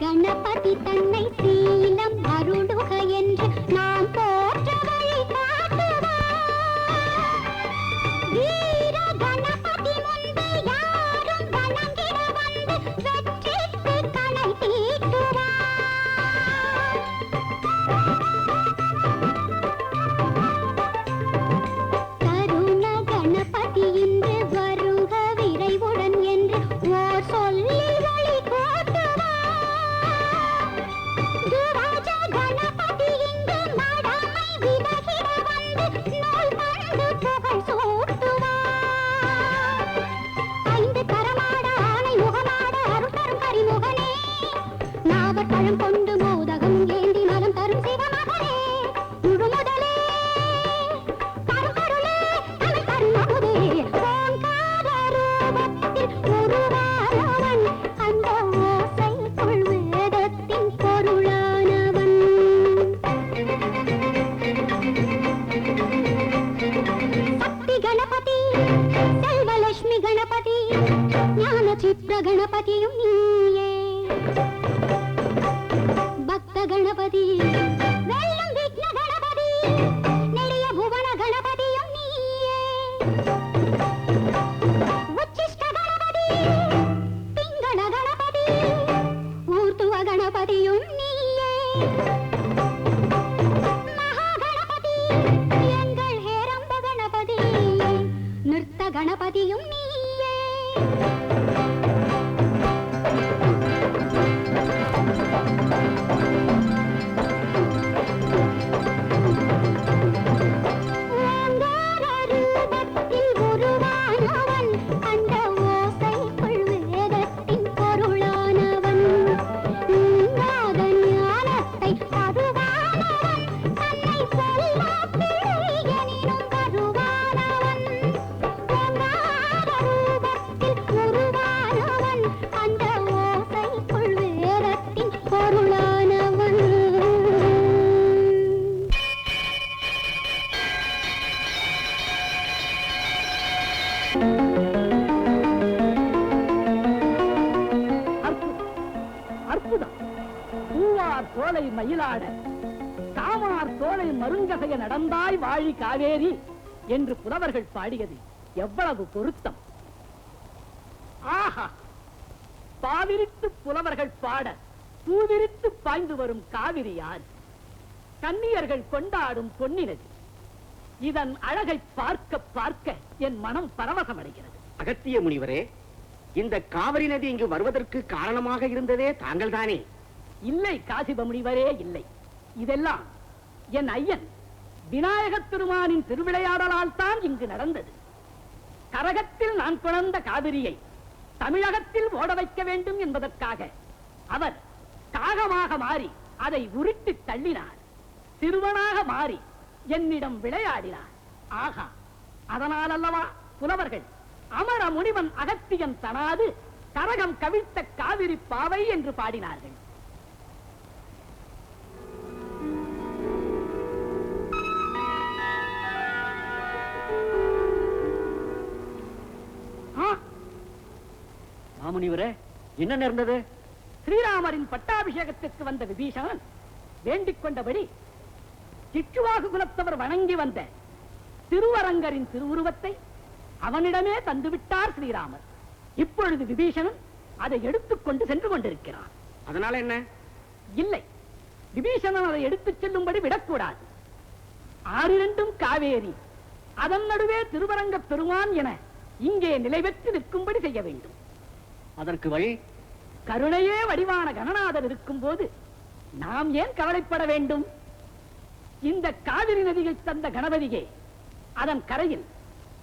கணபதி இங்கு அற்புதம். பூவார் சோலை மயிலாட காமார் சோலை மருங்கசைய நடந்தாய் வாழி காவேரி என்று புலவர்கள் பாடியது எவ்வளவு பொருத்தம். ஆஹா, பாவிரித்து புலவர்கள் பாட பூவிரித்து பாய்ந்து வரும் காவிரி யார்? கன்னியர்கள் கொண்டாடும் பொன்னினது. இதன் அழகை பார்க்க பார்க்க என் மனம் பரவசமடைகிறது. அகத்திய முனிவரே, இந்த காவிரி நதி இங்கு வருவதற்கு காரணமாக இருந்ததே தாங்கள் தானே? இல்லை காசிப முனிவரே, இல்லை. இதெல்லாம் என் ஐயன் விநாயகத் திருமானின் திருவிளையாடலால் தான் இங்கு நடந்தது. கரகத்தில் நான் பிறந்த காவிரியை தமிழகத்தில் ஓட வைக்க வேண்டும் என்பதற்காக அவர் காகமாக மாறி அதை உருட்டி தள்ளினார். சிறுவனாக மாறி என்னிடம் விளையாடினார். ஆகா, அதனால் அல்லவா புலவர்கள் அமர முனிவன் அகத்தியன் தனாது கரகம் கவிழ்த்த காவிரி பாவை என்று பாடினார்கள். மாமுனிவரே, என்ன நேர்ந்தது? ஸ்ரீராமரின் பட்டாபிஷேகத்திற்கு வந்த விபீஷணன் வேண்டிக் கொண்டபடி சிச்சுவாகு குலத்தவர் வணங்கி வந்த திருவரங்கரின் திருவுருவத்தை அவனிடமே தந்துவிட்டார் ஸ்ரீராமர். இப்பொழுது விபீஷணன் அதை எடுத்துக்கொண்டு சென்று கொண்டிருக்கிறான். அதனால என்ன? இல்லை, விபீஷணன் அதை எடுத்துச் செல்லும்படி விடக்கூடாது. ஆறிரண்டும் காவேரி, அதன் நடுவே திருவரங்க பெருமான் என இங்கே நிலை பெற்று நிற்கும்படி செய்ய வேண்டும். அதற்கு வழி? கருணையே வடிவான கணநாதர் இருக்கும் போது நாம் ஏன் கவலைப்பட வேண்டும்? இந்த காவிரி நதியை தந்த கணபதியே அதன் கரையில்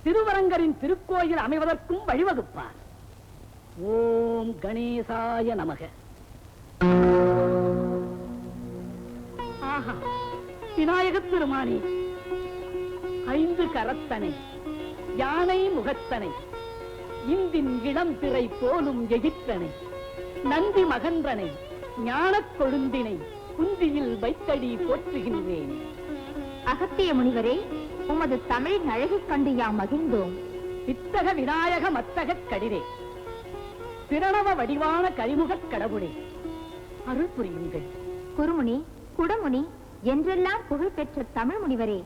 திருவரங்கரின் திருக்கோயில் அமைவதற்கும் வழிவகுப்பார். ஓம் கணேசாய நமக. ஆஹா, விநாயகத் திருமானே, 5 கரத்தனை, யானை முகத்தனை, இந்தின் இளம் திரை போலும் எகிற்றனை, நந்தி மகன்றனை, ஞானக் கொழுந்தினை குந்தியில் வைத்தடி போற்றுகின்றேன். அகத்திய முனிவரே, உமது தமிழின் அழகைக் கண்டு யாம் மகிழ்ந்தோம். வித்தக விநாயக மத்தகக் கடிரே, பிரணவ வடிவான கரிமுகக் கடவுளே, அருள் புரியுங்கள். குருமுனி, குடமுனி என்றெல்லாம் புகழ்பெற்ற தமிழ் முனிவரே,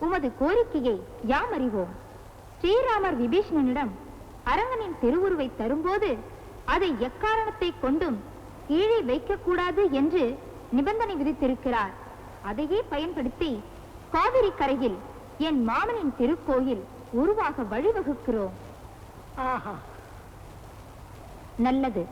உமது கோரிக்கையை யாம் அறிவோம். ஸ்ரீராமர் விபீஷணனிடம் அரங்கனின் திருவுருவை தரும்போது அதை எக்காரணத்தை கொண்டும் கீழே வைக்கக்கூடாது என்று நிபந்தனை விதித்திருக்கிறார். அதையே பயன்படுத்தி காவிரி கரையில் என் மாமனின் திருக்கோயில் உருவாக வழிவகுக்கிறோம். ஆஹா, நல்லது.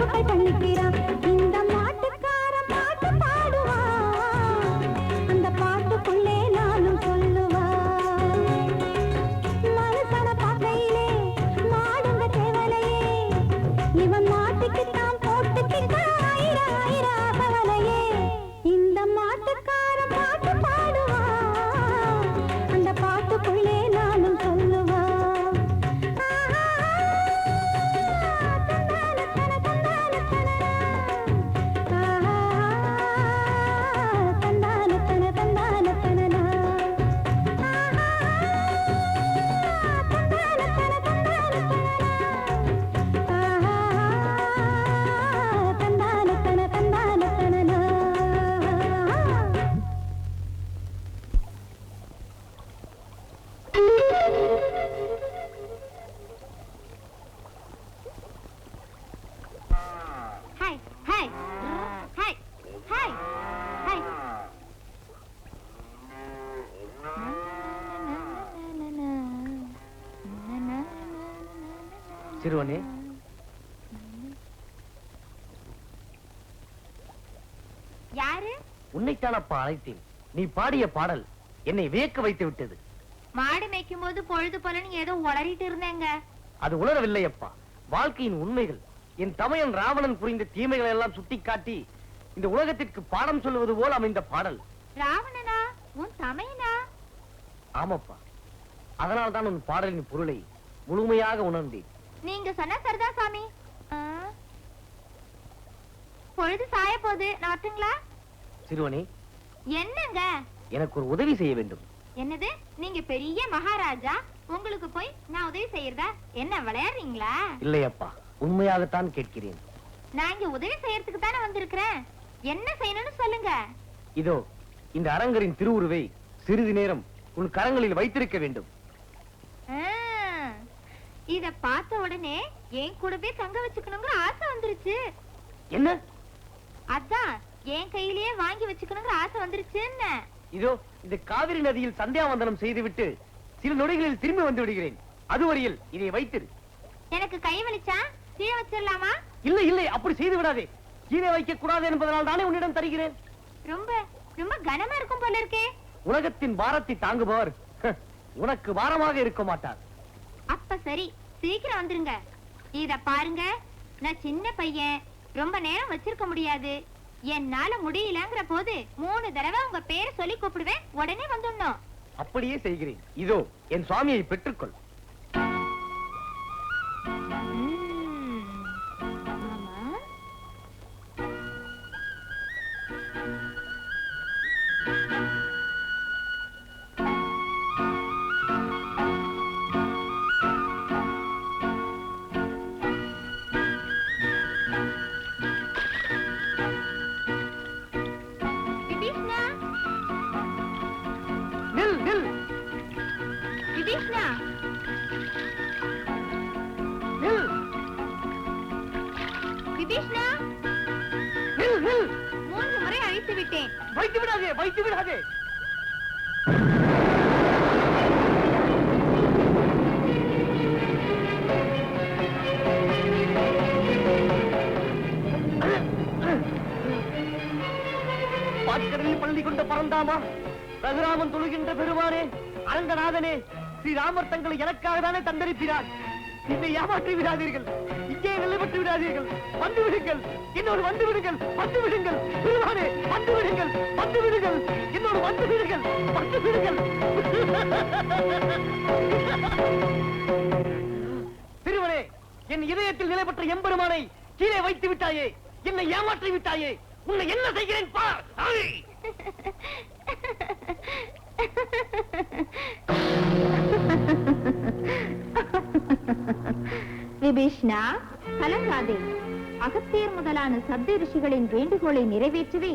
மக்கள் பண்ணிக்கிறான். இந்த மாட்டுக்காரன் பாட்டு பாடுவான், அந்த பாட்டுக்குள்ளே நானும் சொல்லுவான். மனுஷன பார்க்கையிலே மாடுங்க தேவலையே, இவன் மாட்டுக்குத்தான் போட்டுக்கிட்ட ஆயிரம் ஆயிரம் கவலையே. இந்த மாட்டுக்காரன் பாட்டு பாடுவான், அந்த பாட்டுக்குள்ளே நானும் சொல்லுவான். Hi, hi, hi, hi, hi. சிறுவனே, யாரு? உன்னைத்தானப்பா அழைத்தேன். நீ பாடிய பாடல் என்னை வியக்க வைத்து விட்டது. மாடு மேய்க்கும் போது பொழுது போலன்னு ஏதோ உளறிட்டு இருந்தேங்க. அது உணரவில்லை அப்பா, வாழ்க்கையின் உண்மைகள். என் தமையன் ராவணன் புரிந்த தீமைகளை எல்லாம் சுட்டிக்காட்டி இந்த உலகத்திற்கு பாடம் சொல்லுவது போல் அமைந்த பாடல். ராவணனா? உன் தமையனா? ஆமாப்பா, அதனால் தான் உன் பாடலின் பொருளை முழுமையாக உணர்ந்தேன். நீங்க சொன்ன சரிதான் சாமி. பொழுது சாய போகுது, நான் வரட்டுங்களா? சிறுவனே, என்னங்க? எனக்கு ஒரு உதவி செய்ய வேண்டும். என்னது? நீங்க பெரிய மகாராஜா, உங்களுக்கு போய் நான் உதவி செய்யறதா? என்ன விளையாடுறீங்களா? இல்லையப்பா, உண்மையாகத்தான் கேட்கிறேன். நான் இங்க உதவி செய்யறதுக்கு தானே வந்திருக்கிறேன். என்ன செய்யணும்னு சொல்லுங்க. இதோ இந்த அரங்கரின் திருவுருவை சிறிது நேரம் உன் கரங்களில் வைத்திருக்க வேண்டும். இத பார்த்த உடனே என் கூடவே தங்க வச்சுக்கணுங்கிற ஆசை வந்துருச்சு. என்ன? அதான் என் கையிலேயே வாங்கி வச்சுக்கணுங்கிற ஆசை வந்துருச்சுன்னு. இதோ இந்த காவிரி நதியில் சந்தியாவந்தனம் செய்துவிட்டு சில நொடிகளில் திரும்பி வந்து விடுகிறேன். அதுவரையில் இதை வைத்திரு. எனக்கு கை வலிச்சா கீழே வச்சிடலாமா? இல்லை இல்லை, அப்படி செய்து விடாதே. கீழே வைக்க கூடாது என்பதனால் தானே உன்னிடம் தருகிறேன். ரொம்ப ரொம்ப கனமா இருக்கும் போல இருக்கே. உலகத்தின் பாரத்தை தாங்குபவர் உனக்கு பாரமாக இருக்க மாட்டார். அப்ப சரி, சீக்கிரம் வந்துருங்க. இத பாருங்க, நான் சின்ன பையன், ரொம்ப நேரம் வச்சிருக்க முடியாது. என்னால முடியலங்கிற போது 3 தடவை உங்க பேரை சொல்லி கூப்பிடுவேன், உடனே வந்துடணும். அப்படியே செய்கிறேன். இதோ என் சுவாமியை பெற்றுக்கொள். வைத்து விடாதே, வைத்து விடாதே. பாட்கடலில் பள்ளி கொண்ட பரந்தாமா, ரகுராமன் தொழுகின்ற பெருமானே, அரங்கநாதனே, ஸ்ரீராமர் தங்களை எனக்காக தானே தந்தரிப்பினார். என்னை ஏமாற்றி விடாதீர்கள், இங்கே நிலைப்பட்டு விடாதீர்கள். வந்து விடுங்கள், என்னோடு வந்து விடுங்கள், வந்து விடுங்கள். பெருமானே, வந்து விடுங்கள், வந்து விடுங்கள், என்னோடு வந்து விடுங்கள், வந்து விடுங்கள். திருவனே, என் இதயத்தில் நிலைப்பட்ட எம்பெருமானை கீழே வைத்து விட்டாயே, என்னை ஏமாற்றி விட்டாயே. உன்னை என்ன செய்கிறேன் பார். விபீஷ்ணா, கலங்காதே. அகத்தியர் முதலான சப்த ரிஷிகளின் வேண்டுகோளை நிறைவேற்றவே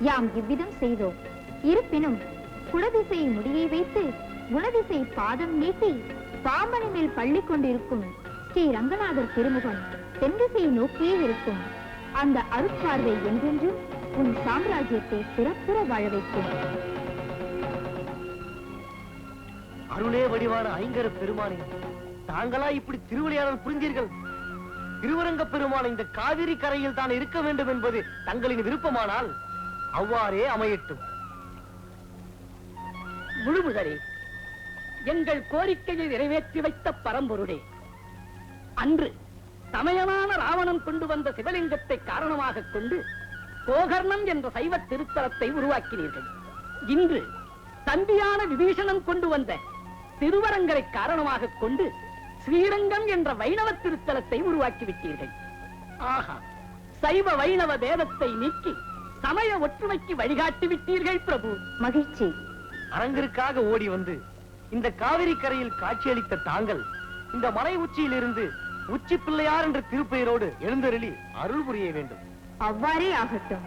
யாம் இவ்விதம் செய்தோம். இருப்பினும் குலதிசை முடியை வைத்து குணதிசை பாதம் நீட்டி பாம்பனை மேல் பள்ளி கொண்டிருக்கும் ஸ்ரீ ரங்கநாதர் திருமுகம் தென்திசையை நோக்கியே இருக்கும். அந்த அருட்பார்வை என்றென்றும் உன் சாம்ராஜ்யத்தை சிறப்புற வாழ வைக்கும். அருளே வடிவான ஐங்கர பெருமானே, தாங்களா இப்படி திருவிளையாடல் புரிந்தீர்கள்? திருவரங்க பெருமான் இந்த காவிரி கரையில் தான் இருக்க வேண்டும் என்பது தங்களின் விருப்பமானால் அவ்வாறே அமையட்டும். முழுமுதலே எங்கள் கோரிக்கையை நிறைவேற்றி வைத்த பரம்பொருளே, அன்று சமயமான ராவணன் கொண்டு வந்த சிவலிங்கத்தை காரணமாக கொண்டு கோகர்ணம் என்ற சைவ திருத்தலத்தை உருவாக்கினீர்கள். இன்று தம்பியான விபீஷணன் கொண்டு வந்த திருவரங்கரை காரணமாக கொண்டு ஸ்ரீரங்கம் என்ற வைணவ திருத்தலத்தை உருவாக்கிவிட்டீர்கள். ஆஹா, சைவ வைணவ பேதத்தை நீக்கி சமய ஒற்றுமைக்கு வழிகாட்டி விட்டீர்கள் பிரபு. மகிழ்ச்சி. அரங்கிற்காக ஓடி வந்து இந்த காவிரி கரையில் காட்சியளித்த தாங்கள் இந்த மலை உச்சியிலிருந்து உச்சி பிள்ளையார் என்ற திருப்பெயரோடு எழுந்தருளி அருள் புரிய வேண்டும். அவ்வாறே ஆகட்டும்.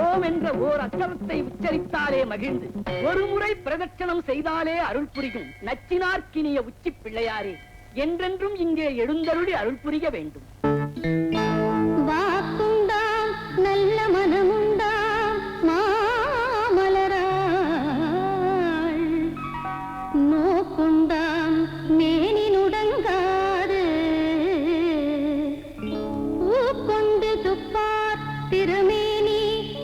ஓம் என்ற ஓர் அச்சரத்தை உச்சரித்தாலே மகிழ்ந்து ஒரு முறை பிரதட்சணம் செய்தாலே அருள் புரியும் நச்சினார்க்கினிய உச்சி பிள்ளையாரே, என்றென்றும் இங்கே எழுந்தருளி அருள் புரிய வேண்டும். வாக்குண்டாம் நல்ல மனமுண்டாம் மாமலராள், நோக்குண்டாம் மேனி நுடங்காது, பூக்கொண்டு துப்பார் திருமேனி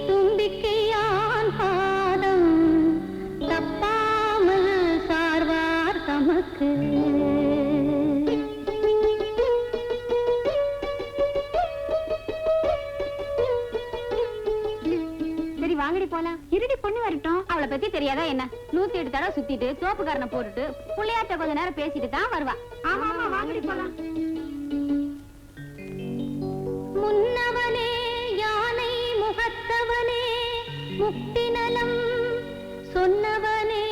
தும்பிக்கையான் பாதம், தப்பாமல் சார்வார் தமக்கு. வாங்கடி போலாம். இருடி பொண்ணு வரட்டும். அவளை பத்தி தெரியாதா என்ன? 108 தடவை சுத்திட்டு தோப்புக்காரனை போட்டுட்டு புள்ளையாட்ட கொஞ்ச நேரம் பேசிட்டு தான் வருவா. ஆமா ஆமா, வாங்கடி போலாம். முன்னவனே யானை முகத்தவனே முக்தி நலம் சொன்னவனே,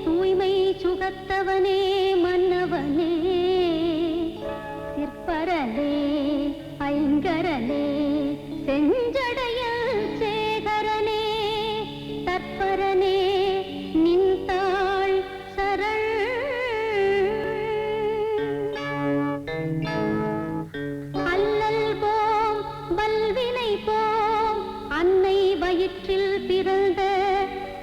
தூய்மை சுகத்தவனே மன்னவனே, சிற்பரனே ஐங்கரனே செஞ்சடையல் சேகரனே, தற்பரனே நின்றாள் சரண். அல்லல் போம் வல்வினை போம் அன்னை வயிற்றில் பிறந்த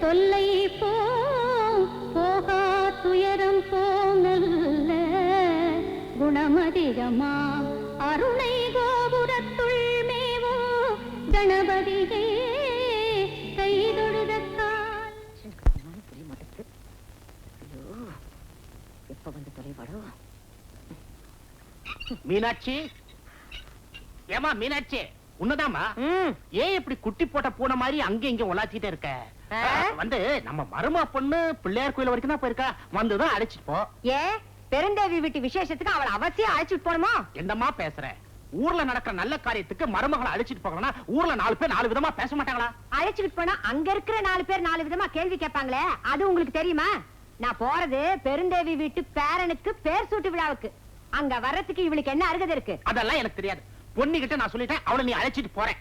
தொல்லை போம், போகா துயரம் போம் நல்ல குணமதிகமா அருணை கோபுரத்துள் மேவோ கணபதியே கைதொழுதக்கால். எப்ப வந்து தொலைவாடோ? மீனாட்சி, ஏமா மீனாட்சி, உன்னதாமா? ஏன் இப்படி குட்டி போட்ட பூனை மாதிரி அங்க இங்க உலாச்சிட்டே இருக்க? வந்து நம்ம மருமா பொண்ணு பிள்ளையார் கோயில் வரைக்கும் தான் போயிருக்கா, வந்துதான் அழைச்சிட்டு போ. ஏ, பெருந்தேவி வீட்டு விசேஷத்துக்கு அவளை அவசியம் அழைச்சிட்டு போணுமா? என்னம்மா பேசுற? ஊர்ல நடக்கிற நல்ல காரியத்துக்கு மருமகளை அழைச்சிட்டு போகணும்னா ஊர்ல 4 பேர் 4 விதமா பேச மாட்டாங்களா? அழைச்சிட்டு போனா அங்க இருக்கிற 4 பேர் 4 விதமா கேள்வி கேட்பாங்களே, அது உங்களுக்கு தெரியுமா? நான் போறது பெருந்தேவி வீட்டு பேரனுக்கு பேர் சூட்டு விழாவுக்கு. அங்க வர்றதுக்கு இவளுக்கு என்ன அருகதை இருக்கு? அதெல்லாம் எனக்கு தெரியாது. பொண்ணுகிட்ட நான் சொல்லிட்டேன், அவளை நீ அழைச்சிட்டு போறேன்.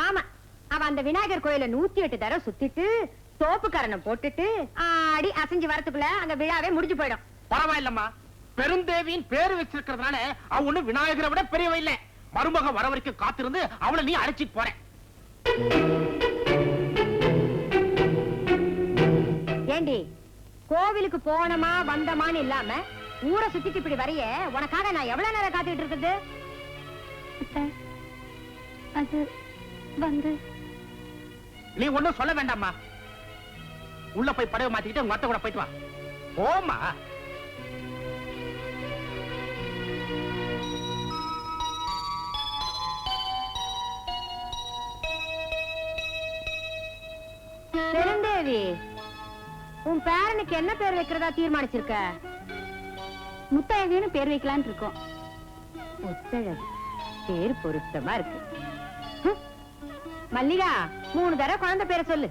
ஆமா, அவ அந்த விநாயகர் கோயில 108 தடவை சுத்திட்டு தோப்புக்காரனை போட்டுட்டு ஆடி அசைஞ்சு வரத்துக்குள்ள அங்க விழாவே முடிஞ்சு போயிடும். பரவாயில்லம்மா, பெருந்தேவியின் பேரு வச்சிருக்கிறதுனால அவ ஒண்ணு விநாயகரை விட பெரியவ இல்ல. மருமக வர வரைக்கும் காத்திருந்து அவளை நீ அழைச்சிட்டு போறேன். ஏண்டி, கோவிலுக்கு போனமா வந்தமான்னு இல்லாம ஊரை சுத்திட்டு இப்படி வரைய உனக்காக நான் எவ்வளவு நேரம் காத்துக்கிட்டு இருக்குது? அது வந்து நீ ஒண்ணும் சொல்ல வேண்டாம்மா. உள்ள போய் படவை மாத்திக்கிட்டு உங்க அத்தை கூட போயிட்டு வா. போமா. பெருந்தேவி, உன் பேரனுக்கு என்ன பேர் வைக்கிறதா தீர்மானிச்சிருக்க? முத்தழகுன்னு பேர் வைக்கலான்னு இருக்கோம். முத்தழகு பேர் பொருத்தமா இருக்கு. ஹம். மல்லிகா, 3 தடவை குழந்தை பேரை சொல்லு.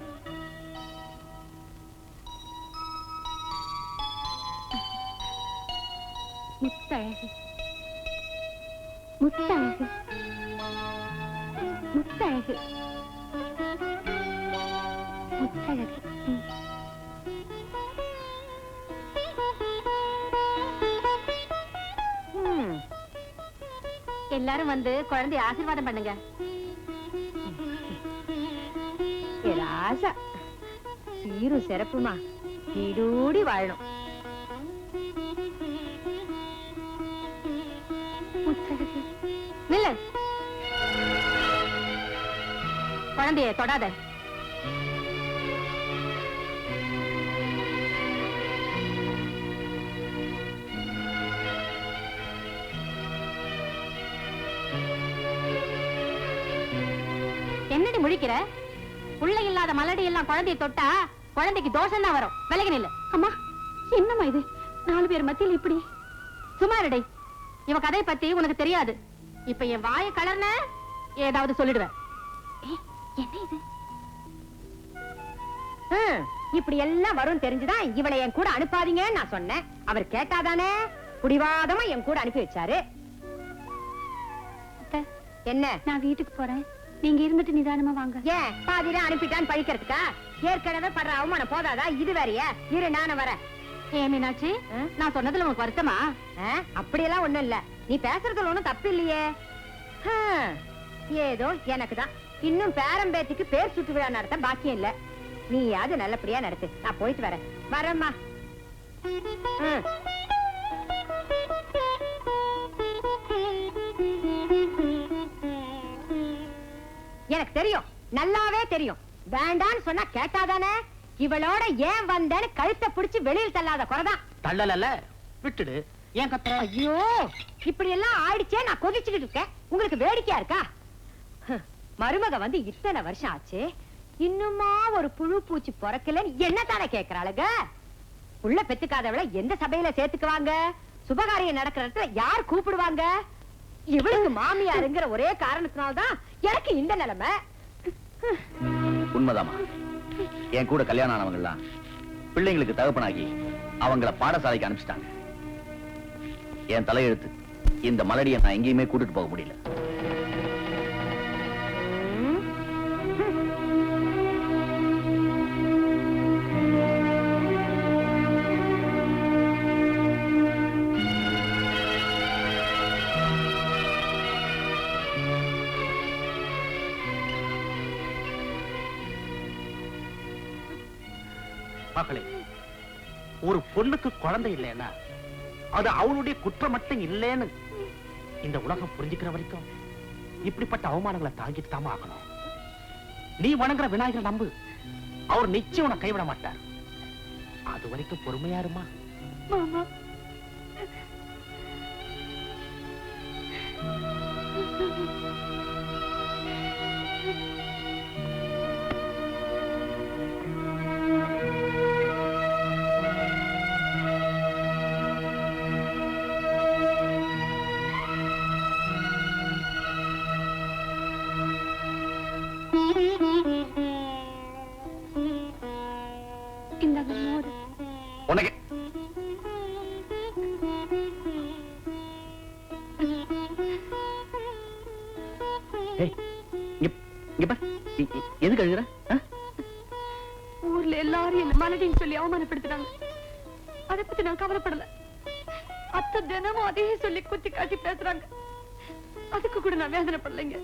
முத்தழகு முத்தழகு முத்தழகு முத்தழகு. எல்லாரும் வந்து குழந்தைய ஆசீர்வாதம் பண்ணுங்க. ராசா சீரும் சிறப்புமா வீடூடி வாழணும். முத்தழகு நில்லு. குழந்தைய தொடாத. என்னடி முழிக்கிற? புள்ளை இல்லாத மலடி எல்லாம் குழந்தைய தொட்டா குழந்தைக்கு தோஷம் தான் வரும். விலகி நில்லு. அம்மா, என்னம்மா இது? 4 பேர் மத்தியில் இப்படி. சுமாரடை, இவ கதை பத்தி உனக்கு தெரியாது. இப்ப என் வாயை கலர்ன ஏதாவது சொல்லிடுவேன். என்ன இது? இப்படி எல்லாம் வரும் தெரிஞ்சுதான் இவளை என் கூட அனுப்பாதீங்கன்னு நான் சொன்னேன். அவர் கேட்டாதானே புடிவாதமா என் கூட அனுப்பி வச்சாரு. என்ன? நான் வீட்டுக்கு போறேன், நீங்க இருந்துட்டு நிதானமா வாங்க. ஏன் பாதியில அனுப்பிட்டான்னு பழிக்கிறதுக்கா? ஏற்கனவே படுற அவமானம் போதாதா? இது வேறையா? இரு, நானும் வரேன். ஏ மீனாட்சி, நான் சொன்னதுல உனக்கு வருத்தமா? அப்படியெல்லாம் ஒண்ணும் இல்ல. நீ பேசுறதுல ஒண்ணும் தப்பு இல்லையே. ஏதோ எனக்கு தான் இன்னும் பேரம்பேத்திக்கு பேர் சுட்டு விழா நடத்த பாக்கியம் இல்ல. நீயாவது நல்லபடியா நடத்து. நான் போயிட்டு வரேன். வரேம்மா. எனக்கு தெரியும், நல்லாவே தெரியும். வேண்டான்னு சொன்னா கேட்டாதானே? இவளோட ஏன் வந்தேன்னு கழுத்தை பிடிச்சு வெளியில் தள்ளாத குறைதான். தள்ளல, விட்டுடு. ஏன் கத்துற? ஐயோ, இப்படி எல்லாம் ஆயிடுச்சே. நான் கொதிச்சுக்கிட்டு இருக்கேன். உங்களுக்கு வேடிக்கையா இருக்கா? மருமக வந்து இத்தனை வருஷம் ஆச்சு, இன்னுமா ஒரு புழு பூச்சி பொறக்கலன்னு என்ன தானே கேக்குறாளுங்க? உள்ள பெத்துக்காதவளை எந்த சபையில சேர்த்துக்குவாங்க? சுபகாரியம் நடக்கிற இடத்துல யார் கூப்பிடுவாங்க? இவளுக்கு மாமியாருங்கிற ஒரே காரணத்தினால்தான் எனக்கு இந்த நிலைமை. உண்மைதாமா, என் கூட கல்யாணம் ஆனவங்க எல்லாம் பிள்ளைங்களுக்கு தகப்பனாகி அவங்கள பாடசாலைக்கு அனுப்பிச்சிட்டாங்க. என் தலையெழுத்து, இந்த மலடியை நான் எங்கேயுமே கூட்டிட்டு போக முடியல. மகளே, ஒரு பொண்ணுக்கு குழந்தை இல்லைன்னா அது அவளுடைய குற்றம் மட்டும் இல்லைன்னு இந்த உலகம் புரிஞ்சுக்கிற வரைக்கும் இப்படிப்பட்ட அவமானங்களை தாங்கிட்டு தாம ஆகணும். நீ வணங்குற விநாயகர் நம்பு, அவர் நிச்சயம் உன்னை கைவிட மாட்டார். அது வரைக்கும் பொறுமையா இருமா. மாமா, இந்தாங்க மோர். உனக்கு எதுக்கு அழுகுற? ஊர்ல எல்லாரும் என்ன மலடின்னு சொல்லி அவமானப்படுத்துறாங்க. அதை பத்தி நான் கவலைப்படல. அத்தை தினமும் அதையே சொல்லி குத்தி காட்டி பேசுறாங்க. அதுக்கு கூட நான் வேதனைப்படலைங்க.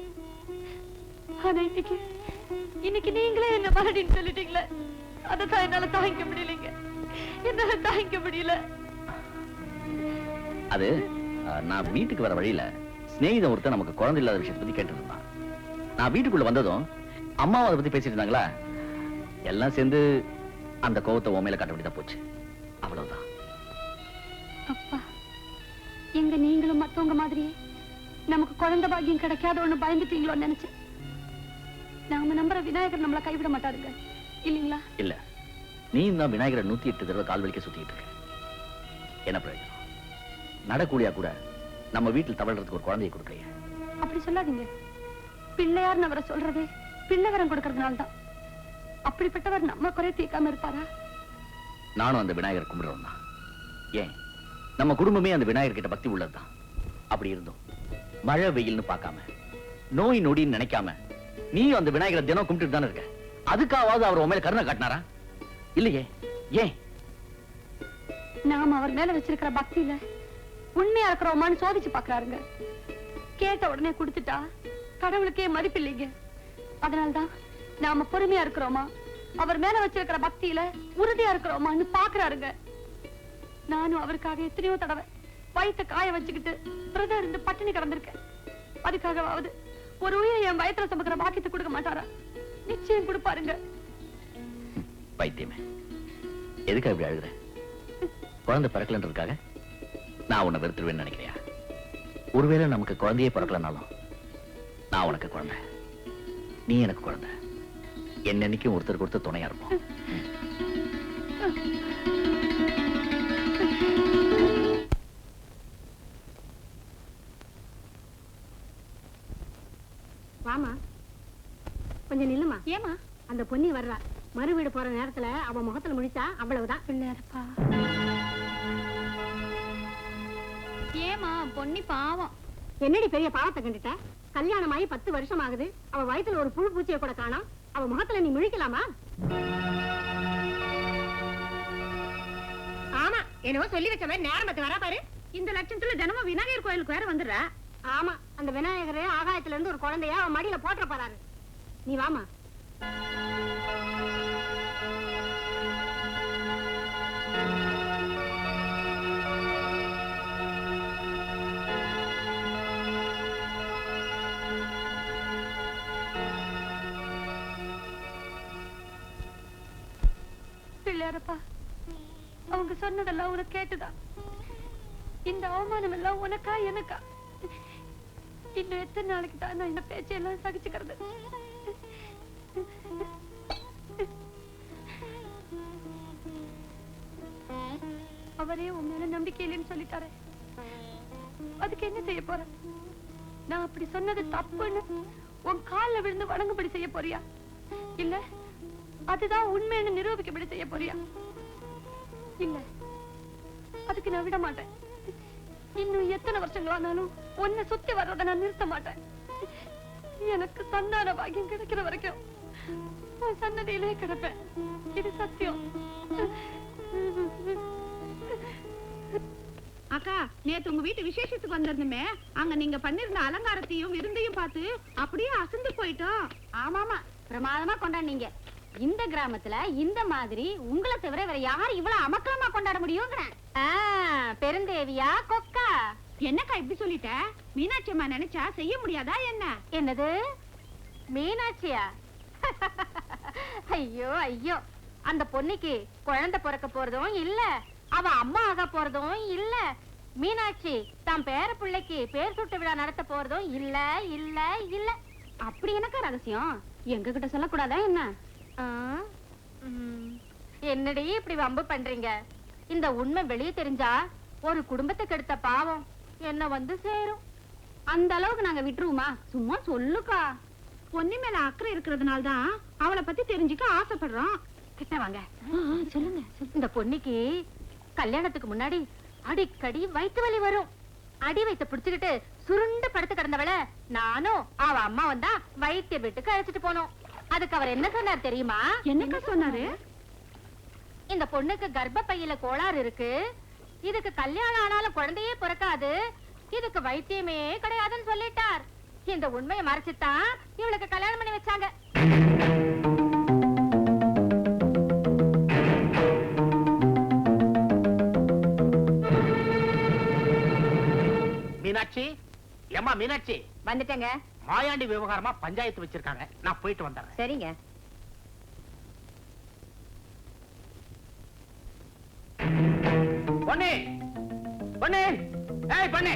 ஆனா இன்னைக்கு நீங்களே என்ன மலடின்னு சொல்லிட்டீங்களே, அதைத்தான் என்னால தாங்கிக்க முடியலைங்க. என்னால தாங்கிக்க முடியல. அது நான் வீட்டுக்கு வர வழியில சிநேகிதம் ஒருத்தர் நமக்கு குழந்தை இல்லாத விஷயத்தை பத்தி கேட்டு இருந்தான். நான் வீட்டுக்குள்ள வந்ததும் அம்மாவை அதை பத்தி பேசிட்டு இருந்தாங்களா, எல்லாம் சேர்ந்து அந்த கோவத்தை உண்மையில காட்ட வேண்டியதா போச்சு. அவ்வளவுதான். அப்பா, எங்க நீங்களும் மத்தவங்க மாதிரியே நமக்கு குழந்தை பாக்கியம் கிடைக்காத ஒண்ணு பயந்துட்டீங்களோன்னு நினைச்சேன். நாம நம்புற விநாயகர் நம்மள கைவிட மாட்டாருங்க, இல்லீங்களா? இல்ல, நீ தான் விநாயகரை 108 தடவை கால் வலிக்க சுத்திட்டு இருக்க. என்ன பிரயோஜனம்? நடக்கூடியா கூட நம்ம வீட்டில் தவழ்றதுக்கு ஒரு குழந்தையை கொடுக்கலையே. அப்படி சொல்லாதீங்க. பிள்ளையார்னு அவரை சொல்றதே பிள்ளைவரம் கொடுக்கறதுனால தான். அப்படிப்பட்டவர் நம்ம குறை தீர்க்காம இருப்பாரா? நானும் அந்த விநாயகர் கும்பிடுறோம் தான். ஏன், நம்ம குடும்பமே அந்த விநாயகர் கிட்ட பக்தி உள்ளதுதான். அப்படி இருந்தோம் மழை வெயில்னு பார்க்காம, நோய் நொடின்னு நினைக்காம நீயும் அந்த விநாயகரை தினம் கும்பிட்டு தானே இருக்க. அதுக்காவது அவர் உண்மையில கருணை காட்டினாரா? இல்லையே. ஏன்? நாம அவர் மேல வச்சிருக்கிற பக்தியில உண்மையா இருக்கிறோமான்னு சோதிச்சு பாக்குறாருங்க. கேட்ட உடனே கொடுத்துட்டா கடவுளுக்கே மதிப்பு இல்லைங்க. அதனால்தான் நாம பொறுமையா இருக்கிறோமா, அவர் மேல வச்சிருக்கிற பக்தியில உறுதியா இருக்கிறோமான்னு பாக்குறாருங்க. நானும் அவருக்காக எத்தனையோ தடவை வயிற்ற காய வச்சுக்கிட்டு விரதம் இருந்து பட்டினி கிடந்திருக்கேன். அதுக்காகவாவது ஒரு உயிரை என் வயத்துல சுமக்கிற பாக்கியத்தை கொடுக்க மாட்டாரா? நிச்சயம் கொடுப்பாருங்க. பைத்தியமே, எதுக்காக இப்படி அழுகுற? குழந்தை பிறக்கலன்றதுக்காக நான் உன்னை வெறுத்துருவேன்னு நினைக்கிறியா? ஒருவேளை நமக்கு குழந்தையே பிறக்கலனாலும் நான் உனக்கு குழந்தை, நீ எனக்கு குழந்தை. என்னன்னைக்கும் ஒருத்தருக்கு ஒருத்தர் துணையா இருப்போம். வாமா, கொஞ்சம் நில்லுமா. ஏமா? அந்த பொன்னி வர்றா. மறு வீடு போற நேரத்துல அவ முகத்துல முடிச்சா அவ்வளவுதான். பிள்ளையாரப்பா. ஏமா பொன்னி பாவம். என்னடி பெரிய பாவத்தை கண்டுட்ட? கல்யாணம் ஆகி 10 வருஷம் ஆகுது. அவ வயித்துல ஒரு புழு பூச்சியை கூட காணோம். அவ முகத்துல நீ முழிக்கலாமா? ஆமா, என்னவோ சொல்லி வச்ச மாதிரி நேரம் பார்த்து வரா பாரு. இந்த லட்சத்துல தினமும் விநாயகர் கோயிலுக்கு வேற வந்துடுற. ஆமா, அந்த விநாயகரே ஆகாயத்துல இருந்து ஒரு குழந்தைய அவன் மடியில போட்டுற போறாரு. நீ வாமா. பிள்ளையாரப்பா, அவங்க சொன்னதெல்லாம் உனக்கு கேட்டுதா? இந்த அவமானம் எல்லாம் உனக்கா எனக்கா? இன்னும் எத்தனை நாளைக்கு தான் நான் இந்த பேச்சையெல்லாம் சகிச்சுக்கிறது? அவரே உன் மேல நம்பிக்கை இல்லைன்னு சொல்லிட்டாரு. அதுக்கு என்ன செய்ய போற? நான் அப்படி சொன்னது தப்புன்னு உன் கால்ல விழுந்து வணங்கும்படி செய்ய போறியா? இல்ல அதுதான் உண்மைன்னு நிரூபிக்கப்படி செய்ய போறியா? இல்ல, அதுக்கு நான் விட மாட்டேன். இன்னும் எத்தனை வருஷங்கள் ஆனாலும் உன்னை சுத்தி வர்றதை நான் நிறுத்த மாட்டேன். எனக்கு சந்தான பாக்கியம் கிடைக்கிற வரைக்கும் உன் சன்னதியிலே கிடப்பேன். இது சத்தியம். அக்கா, நேத்து உங்க வீட்டு விசேஷத்துக்கு வந்திருந்தமே, அங்க நீங்க பண்ணிருந்த அலங்காரத்தையும் விருந்தையும் பார்த்து அப்படியே அசந்து போயிட்டோம். ஆமாமா, பிரமாதமா கொண்டாடுனீங்க. இந்த கிராமத்துல இந்த மாதிரி உங்களை தவிர வேற யார் இவ்வளவு அமக்கலமா கொண்டாட முடியுங்கிறேன். பெருந்தேவியா கொக்கா? என்னக்கா இப்படி சொல்லிட்ட? மீனாட்சி அம்மா நினைச்சா செய்ய முடியாதா என்ன? என்னது மீனாட்சியா? ஐயோ ஐயோ, அந்த பொண்ணுக்கு குழந்தை பிறக்க போறதும் இல்ல, அவ அம்மா ஆக போறதும் இல்ல. மீனாட்சி தான் பேர பிள்ளைக்கு பேர் சுட்டு விழா நடத்த போறதும் இல்ல இல்ல இல்ல. அப்படி என்னக்கா ரகசியம்? எங்க கிட்ட சொல்லக்கூடாதா என்ன? என்னடி இப்படி வம்பு பண்றீங்க? இந்த உண்மை வெளியே தெரிஞ்சா ஒரு குடும்பத்துக்கு எடுத்த பாவம் என்ன வந்து சேரும். அந்த அளவுக்கு நாங்க விட்டுருவோமா? சும்மா சொல்லுக்கா. பொன்னி மேல அக்கறை இருக்கிறதுனால தான் அவளை பத்தி தெரிஞ்சுக்க ஆசைப்படுறோம். கிட்ட வாங்க. சொல்லுங்க. இந்த பொன்னிக்கு கல்யாணத்துக்கு முன்னாடி அடிக்கடி வயிற்று வலி வரும். அடி வயிற்ற பிடிச்சுக்கிட்டு சுருண்டு படுத்து கிடந்தவள நானும் அவ அம்மா வந்தா வைத்திய வீட்டுக்கு அழைச்சிட்டு போனோம். அதுக்கு அவர் என்ன சொன்னார் தெரியுமா? என்னக்கா சொன்னாரு? இந்த பொண்ணுக்கு கர்ப்ப பையில கோளாறு இருக்கு, இதுக்கு கல்யாணம் ஆனாலும் குழந்தையே பிறக்காது, இதுக்கு வைத்தியமே கிடையாதுன்னு சொல்லிட்டார். இந்த உண்மையை மறைச்சுதான் இவளுக்கு கல்யாணம் பண்ணி வச்சாங்க. மீனாட்சி, ஏமா மீனாட்சி? வந்துட்டேங்க. மாயாண்டி விவகாரமா பஞ்சாயத்து வச்சிருக்காங்க, நான் போயிட்டு வந்துடுறேன். சரிங்க. பொன்னே, பொன்னே, ஏய் பொன்னே.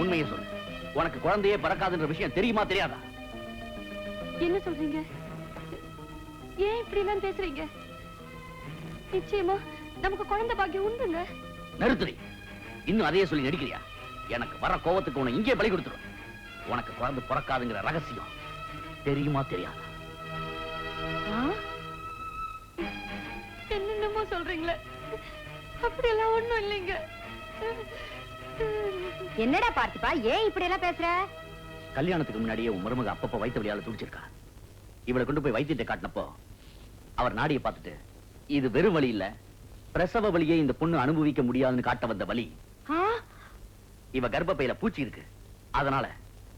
உண்மையை சொல்லு, உனக்கு குழந்தையே பிறக்காதுன்ற விஷயம் தெரியுமா தெரியாதா? என்ன சொல்றீங்க? ஏன் இப்படி எல்லாம் பேசுறீங்க? நிச்சயமா நமக்கு குழந்தை பாக்கியம் உண்டுங்க. நிறுத்துறி, இன்னும் அதையே சொல்லி நடிக்கிறியா? எனக்கு வர கோவத்துக்கு உன்னை இங்கே பலி கொடுத்துரும். உனக்கு குழந்தை பிறக்காதுங்கிற ரகசியம் தெரியுமா தெரியாதா? என்னென்னமோ சொல்றீங்களே, அப்படியெல்லாம் ஒண்ணும் இல்லைங்க. என்னடா பார்த்திபா, ஏன் இப்படி எல்லாம் பேசுற? கல்யாணத்துக்கு முன்னாடியே உன் மருமக அப்பப்ப வயிற்று வலியால துடிச்சிருக்கா. இவளை கொண்டு போய் வைத்தியத்தை காட்டினப்போ அவர் நாடியை பார்த்துட்டு, இது வெறும் வலி இல்ல, பிரசவ வலியை இந்த பொண்ணு அனுபவிக்க முடியாதுன்னு காட்ட வந்த வலி. இவ கர்ப்பப்பையில பூச்சி இருக்கு, அதனால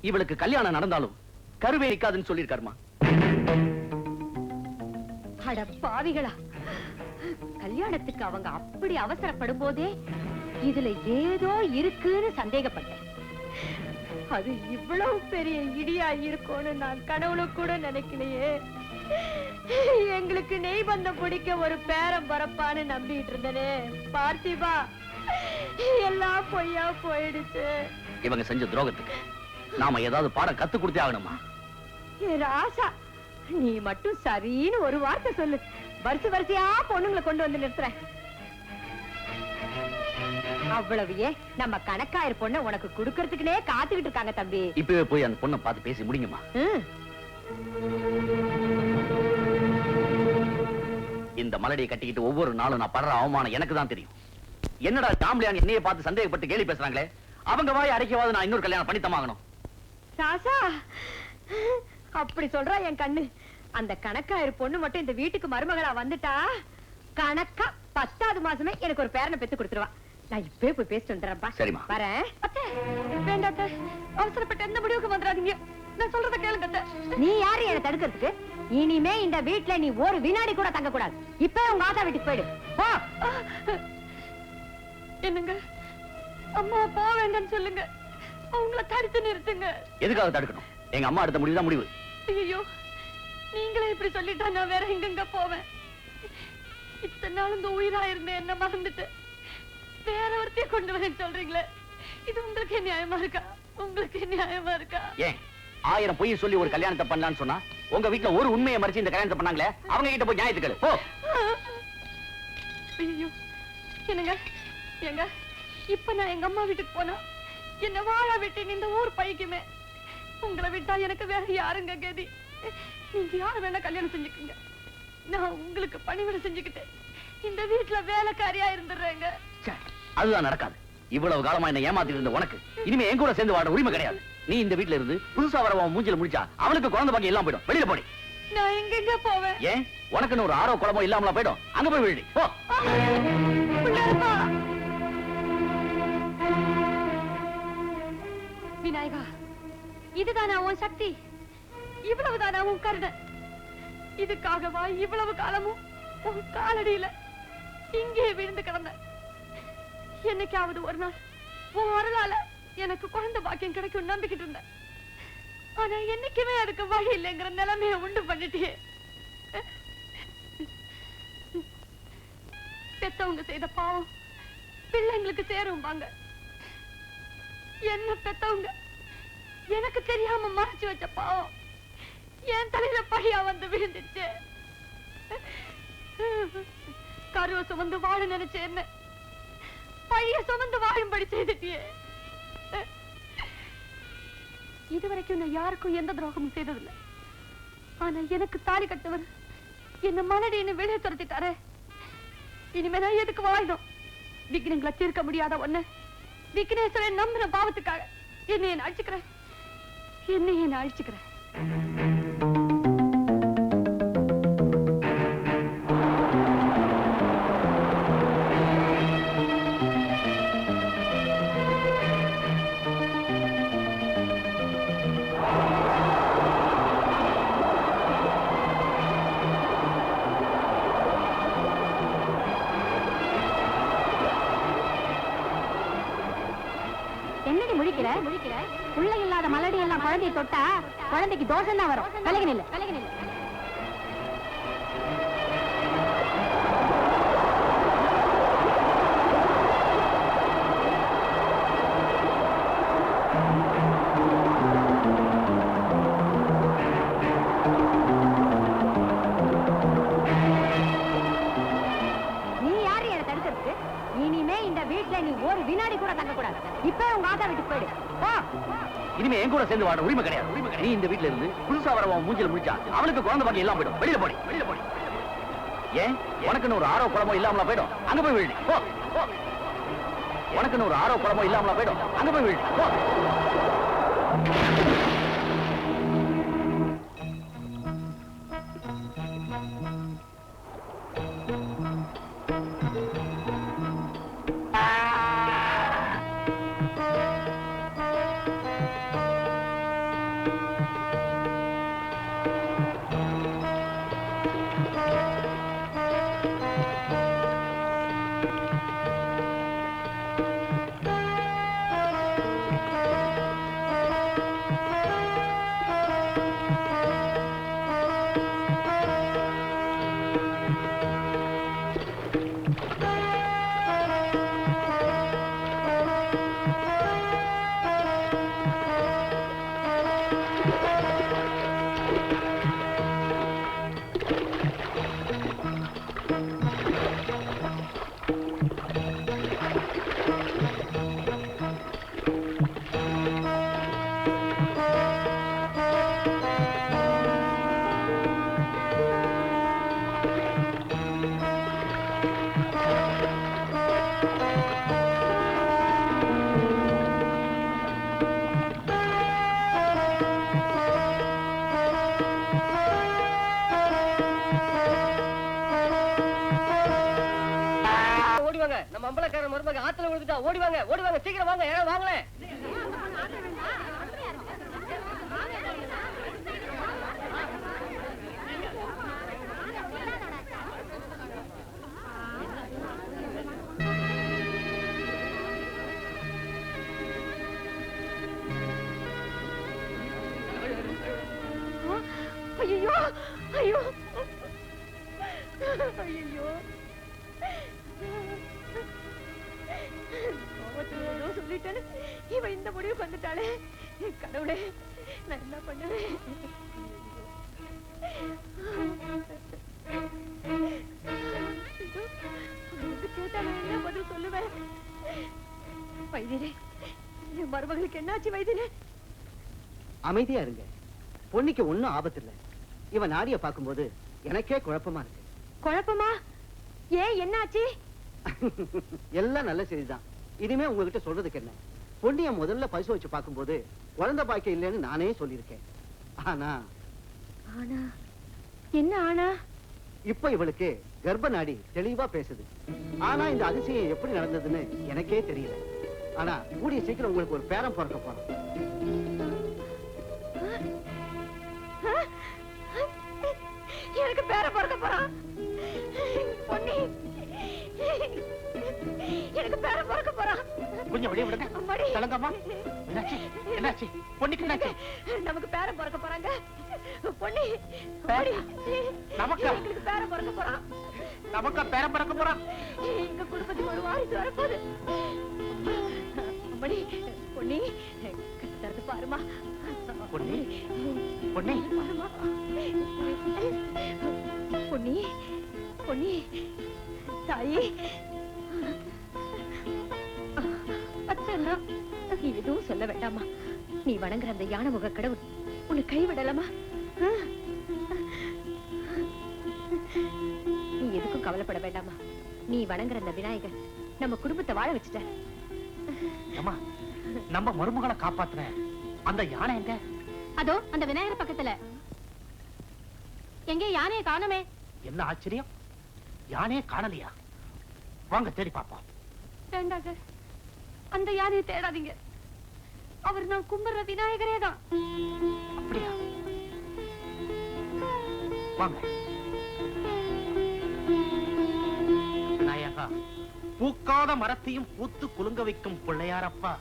இவளுக்கு கல்யாணம் நடந்தாலும் கருவே இருக்காதுன்னு சொல்லிருக்காருமா. அட பாவிகளா, கல்யாணத்துக்கு அவங்க அப்படி அவசரப்படும் போதே இதுல ஏதோ இருக்குன்னு சந்தேகப்பட்டேன். அது இவ்வளவு பெரிய இடியா இருக்கும்னு நான் கனவுல கூட நினைக்கலையே. எங்களுக்கு நெய் பந்தம் பிடிக்க ஒரு பேரம் பரப்பான்னு நம்பிட்டு இருந்தனே பார்த்திபா, எல்லாம் பொய்யா போயிடுச்சு. இவங்க செஞ்ச துரோகத்துக்கு நாம ஏதாவது பாடம் கத்து கொடுத்தே ஆகணுமா? ராசா, நீ மட்டும் சரின்னு ஒரு வார்த்தை சொல்லு, வரிசையா பொண்ணுங்களை கொண்டு வந்து நிறுத்துறேன். அவ்வளவு ஏன் நம்ம கணக்காயிரு பொண்ண உனக்கு குடுக்கறதுக்குனே காத்துக்கிட்டு இருக்காங்க தம்பி. இப்பவே போய் அந்த பொண்ணை பார்த்து பேசி முடியுமா? இந்த மலடியை கட்டிக்கிட்டு ஒவ்வொரு நாளும் நான் படுற அவமானம் எனக்கு தான் தெரியும். என்னடா டாம்லியான் என்னைய பார்த்து சந்தேகப்பட்டு கேலி பேசுறாங்களே, அவங்க வாய் அடைக்கவாது நான் இன்னொரு கல்யாணம் பண்ணித்தமாகணும். ராசா, அப்படி சொல்றா என் கண்ணு. அந்த கணக்காயிரு பொண்ணு மட்டும் இந்த வீட்டுக்கு மருமகளா வந்துட்டா கணக்கா 10வது மாசமே எனக்கு ஒரு பேரனை பெத்து கொடுத்துருவா. நான் இப்பவே போய் பேசிட்டு வந்துடுறேன்ப்பா. சரிம்மா. வரேன். வேண்டாம், அவசரப்பட்டு எந்த முடிவுக்கு வந்துடாதீங்க. நான் சொல்றத கேளுங்க. நீ யாரு என்ன தடுக்கிறதுக்கு? இனிமே இந்த வீட்டுல நீ ஒரு வினாடி கூட தங்க கூடாது. இப்ப உங்க ஆத்தா வீட்டுக்கு போயிடு. போ. என்னங்க, அம்மா போக வேண்டாம்னு சொல்லுங்க. அவங்கள தடுத்து நிறுத்துங்க. எதுக்காக தடுக்கணும்? எங்க அம்மா அடுத்த முடிவுதான் முடிவு. ஐயோ, நீங்களே இப்படி சொல்லிட்டா நான் வேற எங்கெங்க போவேன்? இத்தனை நாள் இந்த உயிரா இருந்தேன், என்ன மறந்துட்டு வேற ஒருத்தைய கொண்டு வரேன்னு சொல்றீங்களே, இது உங்களுக்கு நியாயமா இருக்கா? உங்களுக்கு நியாயமா இருக்கா? ஏன் 1000 பொய் சொல்லி ஒரு கல்யாணத்தை பண்ணலான்னு சொன்னா உங்க வீட்டுல ஒரு உண்மையை மறைச்சு இந்த கல்யாணத்தை பண்ணாங்களே, அவங்க கிட்ட போய் நியாயத்துக்கு போ. ஐயோ, என்னங்க, எங்க இப்ப நான் எங்க அம்மா வீட்டுக்கு போனா என்ன வாழ விட்டு இந்த ஊர் பைக்குமே. உங்களை விட்டா எனக்கு வேற யாருங்க கதி? நீங்க யாரு வேணா கல்யாணம் செஞ்சுக்குங்க. நான் உங்களுக்கு பணிவிட செஞ்சுக்கிட்டு இந்த வீட்டுல வேலைக்காரியா இருந்துடுறேங்க. அதுதான் நடக்காது. இவ்வளவு காலமா என்ன ஏமாத்திட்டு இருந்த உனக்கு இனிமே என் கூட சேர்ந்து வாழ உரிமை கிடையாது. நீ இந்த வீட்டுல இருந்து புதுசா வரவன் மூஞ்சில முடிச்சா அவனுக்கு குழந்தை பாக்கி எல்லாம் போயிடும். வெளியில போடி. நான் எங்கெங்க போவேன்? ஏன் உனக்குன்னு ஒரு ஆரோ குழம்போ இல்லாமல போயிடும். அங்க போய் விழுடி போ. விநாயகா, இதுதானா உன் சக்தி? இவ்வளவுதானா உன் கருணை? இதுக்காகவா இவ்வளவு காலமும் உன் காலடியில இங்கே விழுந்து கிடந்த? என்னைக்காவது ஒரு நாள் உன் அருளால எனக்கு குழந்தை பாக்கியம் கிடைக்கும் நம்பிக்கிட்டு இருந்தேன். ஆனா என்னைக்குமே அதுக்கு வழி இல்லைங்கிற நிலைமையை உண்டு பண்ணிட்டே. பெத்தவங்க செய்த பாவம் பிள்ளைங்களுக்கு சேரும்பாங்க. என்ன பெத்தவங்க எனக்கு தெரியாம மறைச்சு வச்ச பாவம் என் தலையில பழியா வந்து விழுந்துச்சு. கருவ சுமந்து வாழ நினைச்ச என்ன பழிய சுமந்து வாழும்படி செய்துட்டியே. இதுவரைக்கும் நான் யாருக்கும் எந்த துரோகமும் செய்ததில்லை. ஆனா எனக்கு தாலி கட்டவர் என்ன மலடின்னு வெளியே துரத்திட்டாரு. இனிமேதான் எதுக்கு வாழணும்? விக்னங்களை தீர்க்க முடியாத ஒண்ணு விக்னேஸ்வரன் நம்பின பாவத்துக்காக என்னை அழிச்சுக்கிறேன். என்னை அழிச்சுக்கிறேன். என்னடி முழிக்கிற? பிள்ளை இல்லாத மலடி எல்லாம் குழந்தையை தொட்டா குழந்தைக்கு தோஷம் தான் வரும். விலகி நில்லு. நீ யாரு என்ன தடுக்கிறதுக்கு? இனிமே இந்த வீட்டுல நீ ஒரு வினாடி கூட தங்க கூடாது. இப்ப உங்க ஆத்தா வீட்டுக்கு போயிடு. இனிமே என் கூட சேர்ந்து வாழ உரிமை கிடையாது. நீ இந்த வீட்டுல இருந்து புதுசா வரவன் மூஞ்சில முடிச்சா அவனுக்கு குழந்தை பாக்கி எல்லாம் போயிடும். வெளியில போடி. வெளியில போடி. ஏன் உனக்குன்னு ஒரு ஆரோ குழம்போ இல்லாமல போயிடும். அங்க போய் விழுடி போ. உனக்குன்னு ஒரு ஆரோ குழம்போ இல்லாமல போயிடும். அங்க போய் விழுடி போ. ஆத்துல விழுந்துட்டா. ஓடி வாங்க சீக்கிரம் வாங்க, யாராவது வாங்களே. ஐயோ ஐயோ ஐயோ ஏதோ சொல்லிட்டேன்னு இவ இந்த முடிவுக்கு வந்துட்டாளே. கடவுளே, நான் என்ன பண்ணுவேன்? கேட்டா நான் என்ன பதில் சொல்லுவேன்? வைத்தியரே, என் மருமகளுக்கு என்னாச்சு வைத்தியரே? அமைதியா இருங்க. பொண்ணுக்கு ஒண்ணும் ஆபத்து இல்ல. இவன் நாடிய பாக்கும்போது எனக்கே குழப்பமா இருக்கு. குழப்பமா? ஏன், என்னாச்சு? எல்லாம் நல்ல செய்திதான். இனிமே உங்ககிட்ட சொல்றதுக்கு என்ன? பொண்ணிய முதல்ல பரிசோதிச்சு பார்க்கும்போது குழந்தை பாக்கியம் இல்லைன்னு நானே சொல்லியிருக்கேன். ஆனா ஆனா என்ன ஆனா? இப்ப இவளுக்கு கர்ப்ப நாடி தெளிவா பேசுது. ஆனா இந்த அதிசயம் எப்படி நடந்ததுன்னு எனக்கே தெரியல. ஆனா கூடிய சீக்கிரம் உங்களுக்கு ஒரு பேரன் பிறக்க போறோம். எனக்கு பேரன் பிறக்க போறான். பொன்னி, எனக்கு பேரன் பிறக்க போறான். கொஞ்சம் வெளியே விடுங்க. அம்மாடி. கலங்கம்மா. என்னாச்சு? பொண்ணுக்கு என்னாச்சு? நமக்கு பேரன் பிறக்க போறாங்க. பொன்னி, நமக்கா? எங்களுக்கு பேரன் பிறக்க போறான். நமக்கா பேரன் பிறக்க போறான்? எங்க குடும்பத்துக்கு ஒரு வாரிசு வரப்போகுது. அம்மாடி, பொன்னி, கத்துறது பாருமா. பொன்னி, பொன்னி, பாருமா. பொன்னி, பொன்னி, தாயி. அத்தன்னா, நீ எதுவும் சொல்ல வேண்டாமா. நீ வணங்குற அந்த யானை முக கடவுள் உன்னை கைவிடலாமா? நீ எதுக்கும் கவலைப்பட வேண்டாமா. நீ வணங்குற அந்த விநாயகர் நம்ம குடும்பத்தை வாழ வச்சுட்ட. அம்மா, நம்ம மருமகளை காப்பாத்துற அந்த யானை எங்க? அதோ அந்த விநாயகர் பக்கத்துல. எங்கே யானையை காணுமே? என்ன ஆச்சரியம், யானையே காணலையா? வாங்க தேடி பாப்போம். வேண்டாங்க, அந்த யானையை தேடாதீங்க. அவர் நான் கும்பிடுற விநாயகரே தான். அப்படியா? வாங்க. விநாயகா, பூக்காத மரத்தையும் பூத்து குலுங்க வைக்கும் பிள்ளையாரப்பா,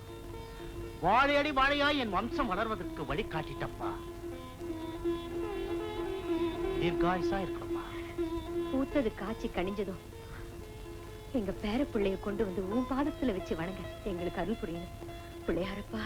வாழையடி வாழையாய் என் வம்சம் வளர்வதற்கு வழி காட்டிட்டப்பா. தீர்காயுசா இருக்கணும்ப்பா. பூத்தது காய்ச்சி கனிஞ்சதும் எங்க பேர பிள்ளைய கொண்டு வந்து உன் பாதத்துல வச்சு வணங்க எங்களுக்கு அருள் புரியணும் பிள்ளையாரப்பா.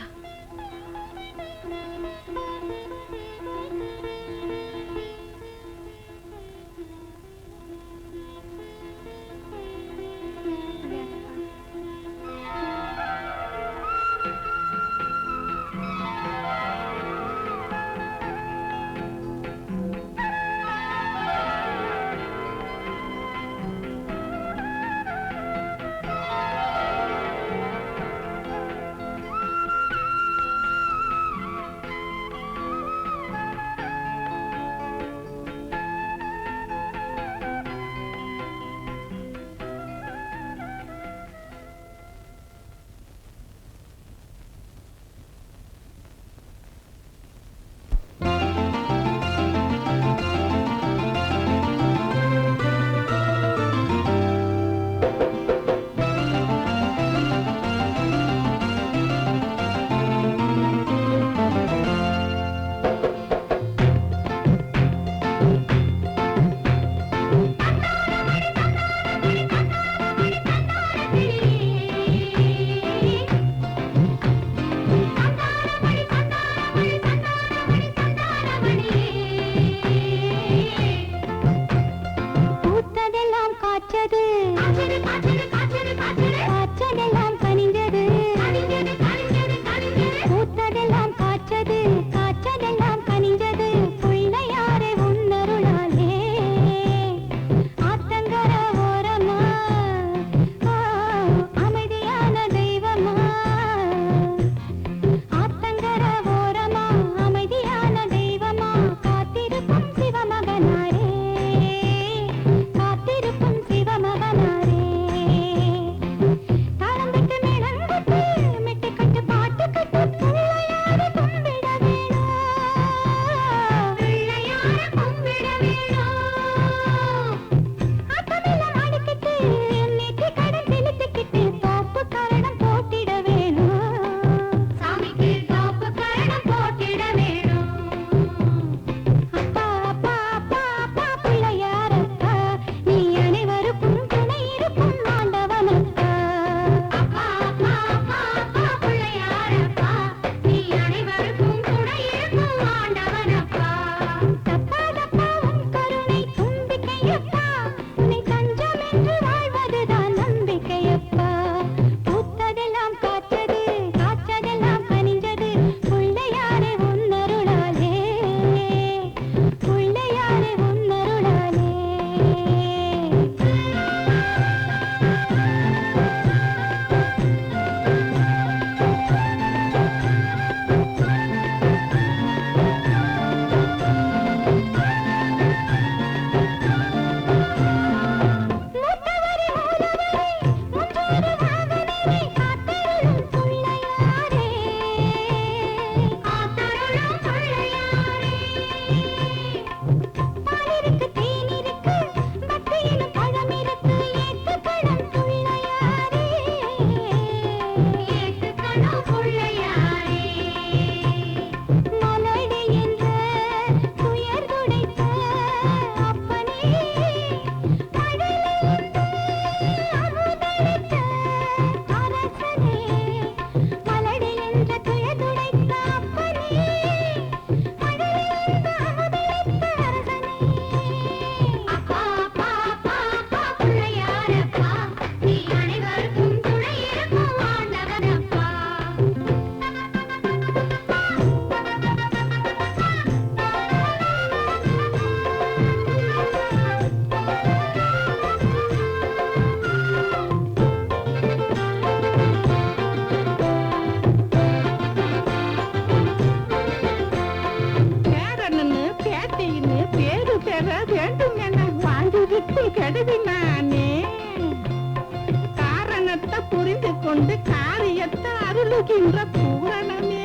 ஆளுகின்ற பூரணமே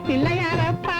பிள்ளையாரப்பா.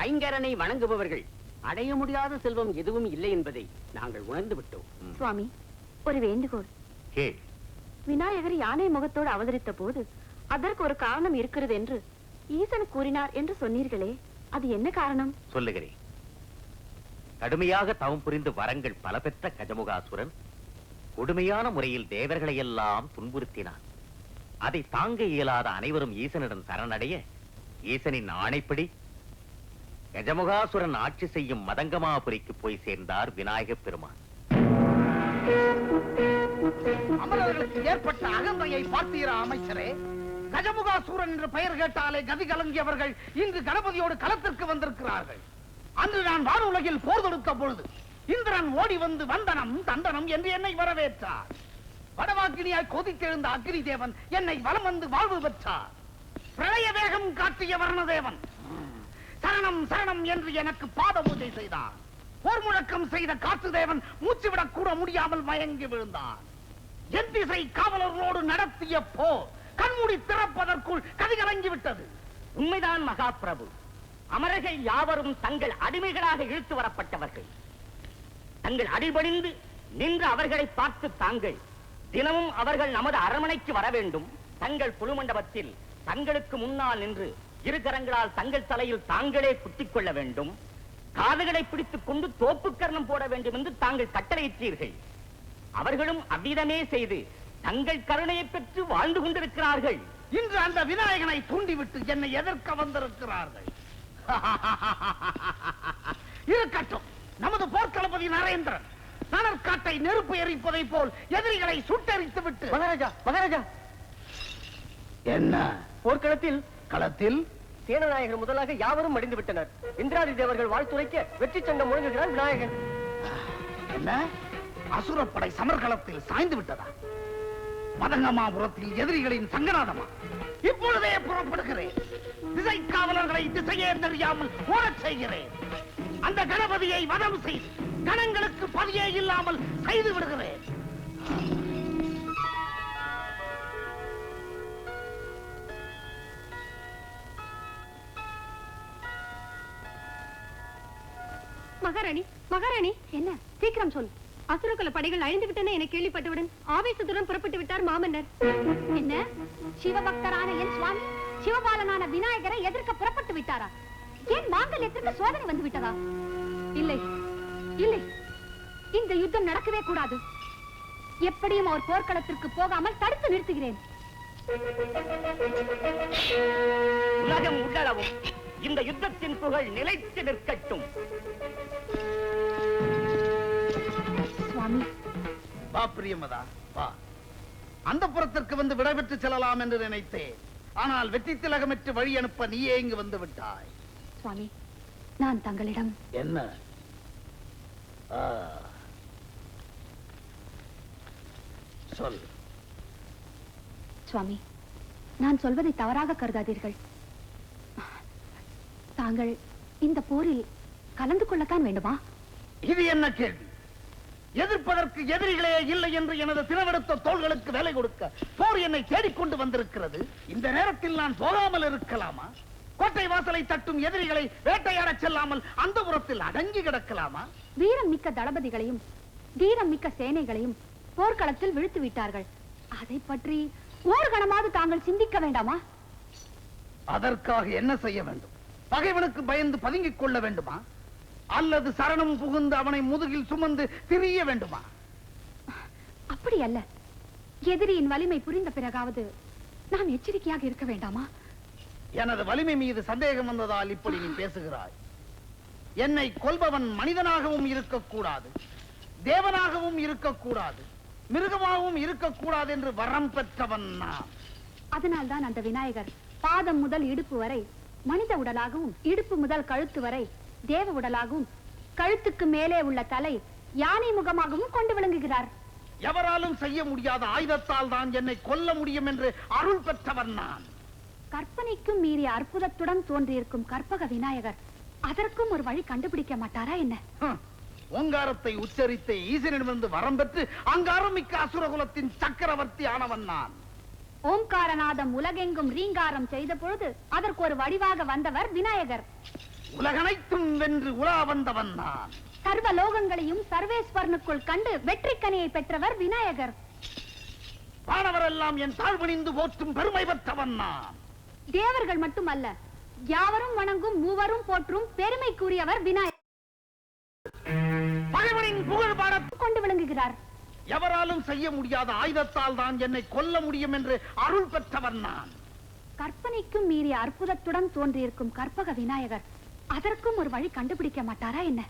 ஐங்கரனை வணங்குபவர்கள் அடைய முடியாத செல்வம் எதுவும் இல்லை என்பதை நாங்கள் உணர்ந்து விட்டோம். சுவாமி, ஒரு வேண்டுகோள். விநாயகர் யானை முகத்தோடு அவதரித்த போது அதற்கு ஒரு காரணம் இருக்கிறது என்று ஈசன் கூறினார் என்று சொன்னீர்களே, அது என்ன காரணம்? சொல்லுகிறேன். கடுமையாக தவம் புரிந்து வரங்கள் பல பெற்ற கஜமுகாசுரன் கொடுமையான முறையில் தேவர்களை எல்லாம் துன்புறுத்தினான். அதை தாங்க இயலாத அனைவரும் ஈசனிடம் சரணடைய ஈசனின் ஆணைப்படி கஜமுகாசுரன் ஆட்சி செய்யும் மதங்கமாபுரிக்கு போய் சேர்ந்தார் விநாயகப் பெருமான். அமரர்களுக்கு ஏற்பட்ட அகந்தையை பார்த்தீரா அமைச்சரே? கஜமுகாசூரன் என்று பெயர் கேட்டாலே கதி கலங்கியவர்கள் இன்று கணபதியோடு களத்திற்கு வந்திருக்கிறார்கள். அன்று நான் வானுலகில் போர் தொடுத்த பொழுது இந்திரன் ஓடி வந்து வந்தனம் தண்டனம் என்று என்னை வரவேற்றார். வடவாக்கினியாய் கொதித்தெழுந்த அக்னி தேவன் என்னை வலம் வந்து வாழ்வு பெற்றார். பிரளய வேகம் காட்டிய வர்ணதேவன் சரணம் சரணம் என்று எனக்கு பாத பூஜை செய்தார். போர் முழக்கம் செய்த காற்று தேவன் மூச்சுவிடக் கூட முடியாமல் மயங்கி விழுந்தார். என் திசை காவலர்களோடு நடத்திய போர் கண்மூடி திறப்பதற்குள் கதிகலங்கி விட்டது. உண்மைதான் மகாபிரபு. அமரர்கள் யாவரும் தங்கள் அடிமைகளாக இழுத்து வரப்பட்டவர்கள். தங்கள் அடிபணிந்து நின்று அவர்களை பார்த்து தாங்கள் தினமும் அவர்கள் நமது அரண்மனைக்கு வர வேண்டும். தங்கள் புலுமண்டபத்தில் தங்களுக்கு முன்னால் நின்று இரு கரங்களால் தங்கள் தலையில் தாங்களே குத்திக் கொள்ள வேண்டும். காதுகளை பிடித்துக் கொண்டு தோப்பு கர்ணம் போட வேண்டும் என்று தாங்கள் கட்டளையிட்டீர்கள். அவர்களும் அவ்விதமே செய்து தங்கள் கருணையை பெற்று வாழ்ந்து கொண்டிருக்கிறார்கள். இன்று அந்த விநாயகனை தூண்டிவிட்டு என்னை எதிர்க்க வந்திருக்கிறார்கள். இருக்கட்டும், நமது போர்க்களபதி நரேந்திரன் நனற்காட்டை நெருப்பு எரிப்பதை போல் எதிரிகளை சுட்டெரித்து விட்டு மகாராஜா மகாராஜா, என்ன போர்க்களத்தில் களத்தில் சேனநாயகர் முதலாக யாவரும் மடிந்து விட்டனர். இந்திராதி தேவர்கள் வாழ்த்துரைக்க வெற்றி சங்கம் முழங்குகிறார் விநாயகன். என்ன அசுரப்படை சமர்களத்தில் சாய்ந்து விட்டதா? மதங்கமாபுரத்தில் எதிரிகளின் சங்கநாதமா? இப்பொழுதே புறப்படுகிறேன். திசை காவலர்களை திசையே தெரியாமல் ஓடச் செய்கிறேன். அந்த கணபதியை வதம் செய்து கணங்களுக்கு பதியே இல்லாமல் செய்து விடுகிறேன். மகாராணி மகாராணி, என்ன சீக்கிரம் சொல். அசுரகுல படைகள் அழிந்து விட்டன என கேள்விப்பட்டவுடன் ஆவேசத்துடன் புறப்பட்டு விட்டார் மாமன்னர். என்ன, சிவபக்தரான என் சுவாமி சிவபாலனான விநாயகரை எதிர்க்க புறப்பட்டு விட்டாரா? ஏன் மாங்கல்யத்திற்கு சோதனை வந்து விட்டதா? இல்லை இல்லை, இந்த யுத்தம் நடக்கவே கூடாது. எப்படியும் அவர் போர்க்களத்திற்கு போகாமல் தடுத்து நிறுத்துகிறேன். உலகம் உள்ளளவும் இந்த யுத்தத்தின் புகழ் நிலைத்து நிற்கட்டும். சுவாமி, வா பிரியமதா வா. அந்த புறத்திற்கு வந்து விடைபெற்று செல்லலாம் என்று நினைத்தேன். ஆனால் வெற்றி திலகமிட்டு வழி அனுப்ப நீயே இங்கு வந்து விட்டாய். சுவாமி, நான் தங்களிடம் என்ன? சொல். சுவாமி, நான் சொல்வதை தவறாக கருதாதீர்கள். தாங்கள் இந்த போரில் கலந்து கொள்ளத்தான் வேண்டுமா? இது என்ன கேள்வி? எதிர்ப்பதற்கு எதிரிகளே இல்லை என்று எனது தினவெடுத்த தோள்களுக்கு வேலை கொடுக்க போர் என்னை தேடிக்கொண்டு வந்திருக்கிறது. இந்த நேரத்தில் நான் போகாமல் இருக்கலாமா? கோட்டை வாசலை தட்டும் எதிரிகளை வேட்டையாடச் செல்லாமல் அந்த புறத்தில் அடங்கி கிடக்கலாமா? வீரம் மிக்க தளபதிகளையும் தீரம் மிக்க சேனைகளையும் போர்க்களத்தில் விழுத்து விட்டார்கள். அதை பற்றி ஓர் கணமாவது தாங்கள் சிந்திக்க வேண்டாமா? அதற்காக என்ன செய்ய வேண்டும்? பகைவனுக்கு பயந்து பதுங்கிக் கொள்ள வேண்டுமா? அல்லது சரணம் புகுந்து அவனை முதுகில் சுமந்து திரிய வேண்டுமா? அப்படி அல்ல. எதிரியின் வலிமை புரிந்த பிறகாவது நாம் எச்சரிக்கையாக இருக்க வேண்டாமா? எனது வலிமை மீது சந்தேகம் வந்ததால் இப்படி நீ பேசுகிறாய். என்னை கொல்பவன் மனிதனாகவும் இருக்கக்கூடாது, தேவனாகவும் இருக்கக்கூடாது, மிருகமாகவும் இருக்கக்கூடாது என்று வரம் பெற்றவன் நான். அதனால்தான் அந்த விநாயகர் பாதம் முதல் இடுப்பு வரை மனித உடலாகவும், இடுப்பு முதல் கழுத்து வரை தேவ உடலாகவும், கழுத்துக்கு மேலே உள்ள தலை யானை முகமாகவும் கொண்டு விளங்குகிறார். எவராலும் செய்ய முடியாத ஆயுதத்தால் தான் என்னை கொல்ல முடியும் என்று அருள் பெற்றவன் நான். கற்பனைக்கும் மீறிய அற்புதத்துடன் தோன்றியிருக்கும் கற்பக விநாயகர் அதற்கும் ஒரு வழி கண்டுபிடிக்க மாட்டாரா என்ன? ஓங்காரத்தை உச்சரித்த ஈசனிடமிருந்து வரம் பெற்று அங்காரம் மிக்க அசுரகுலத்தின் சக்கரவர்த்தி ஆனவன் நான். ஓம்காரநாதம் உலகெங்கும் ரீங்காரம் செய்த பொழுது அதற்கு ஒரு வடிவாக வந்தவர் விநாயகர். உலகனைத்தும் வென்று உலா வந்தவன் நான். சர்வ லோகங்களையும் சர்வேஸ்வரனுக்குள் கண்டு வெற்றிக்கனியை பெற்றவர் விநாயகர். வானவரெல்லாம் என் தாழ்வணிந்து போற்றும் பெருமை பெற்றவன் நான். தேவர்கள் மட்டுமல்ல, யாவரும் வணங்கும் மூவரும் போற்றும் பெருமைக்குரியவர் விநாயகர். பகைவனின் புகழ் பாடத் கொண்டு விளங்குகிறார். எவராலும் செய்ய முடியாத ஆயுதத்தால் தான் என்னை கொல்ல முடியும் என்று அருள் பெற்றவன் நான். கற்பனைக்கும் மீறிய அற்புதத்துடன் தோன்றியிருக்கும் கற்பக விநாயகர் அதற்கும் ஒரு வழி கண்டுபிடிக்க மாட்டாரா என்ன?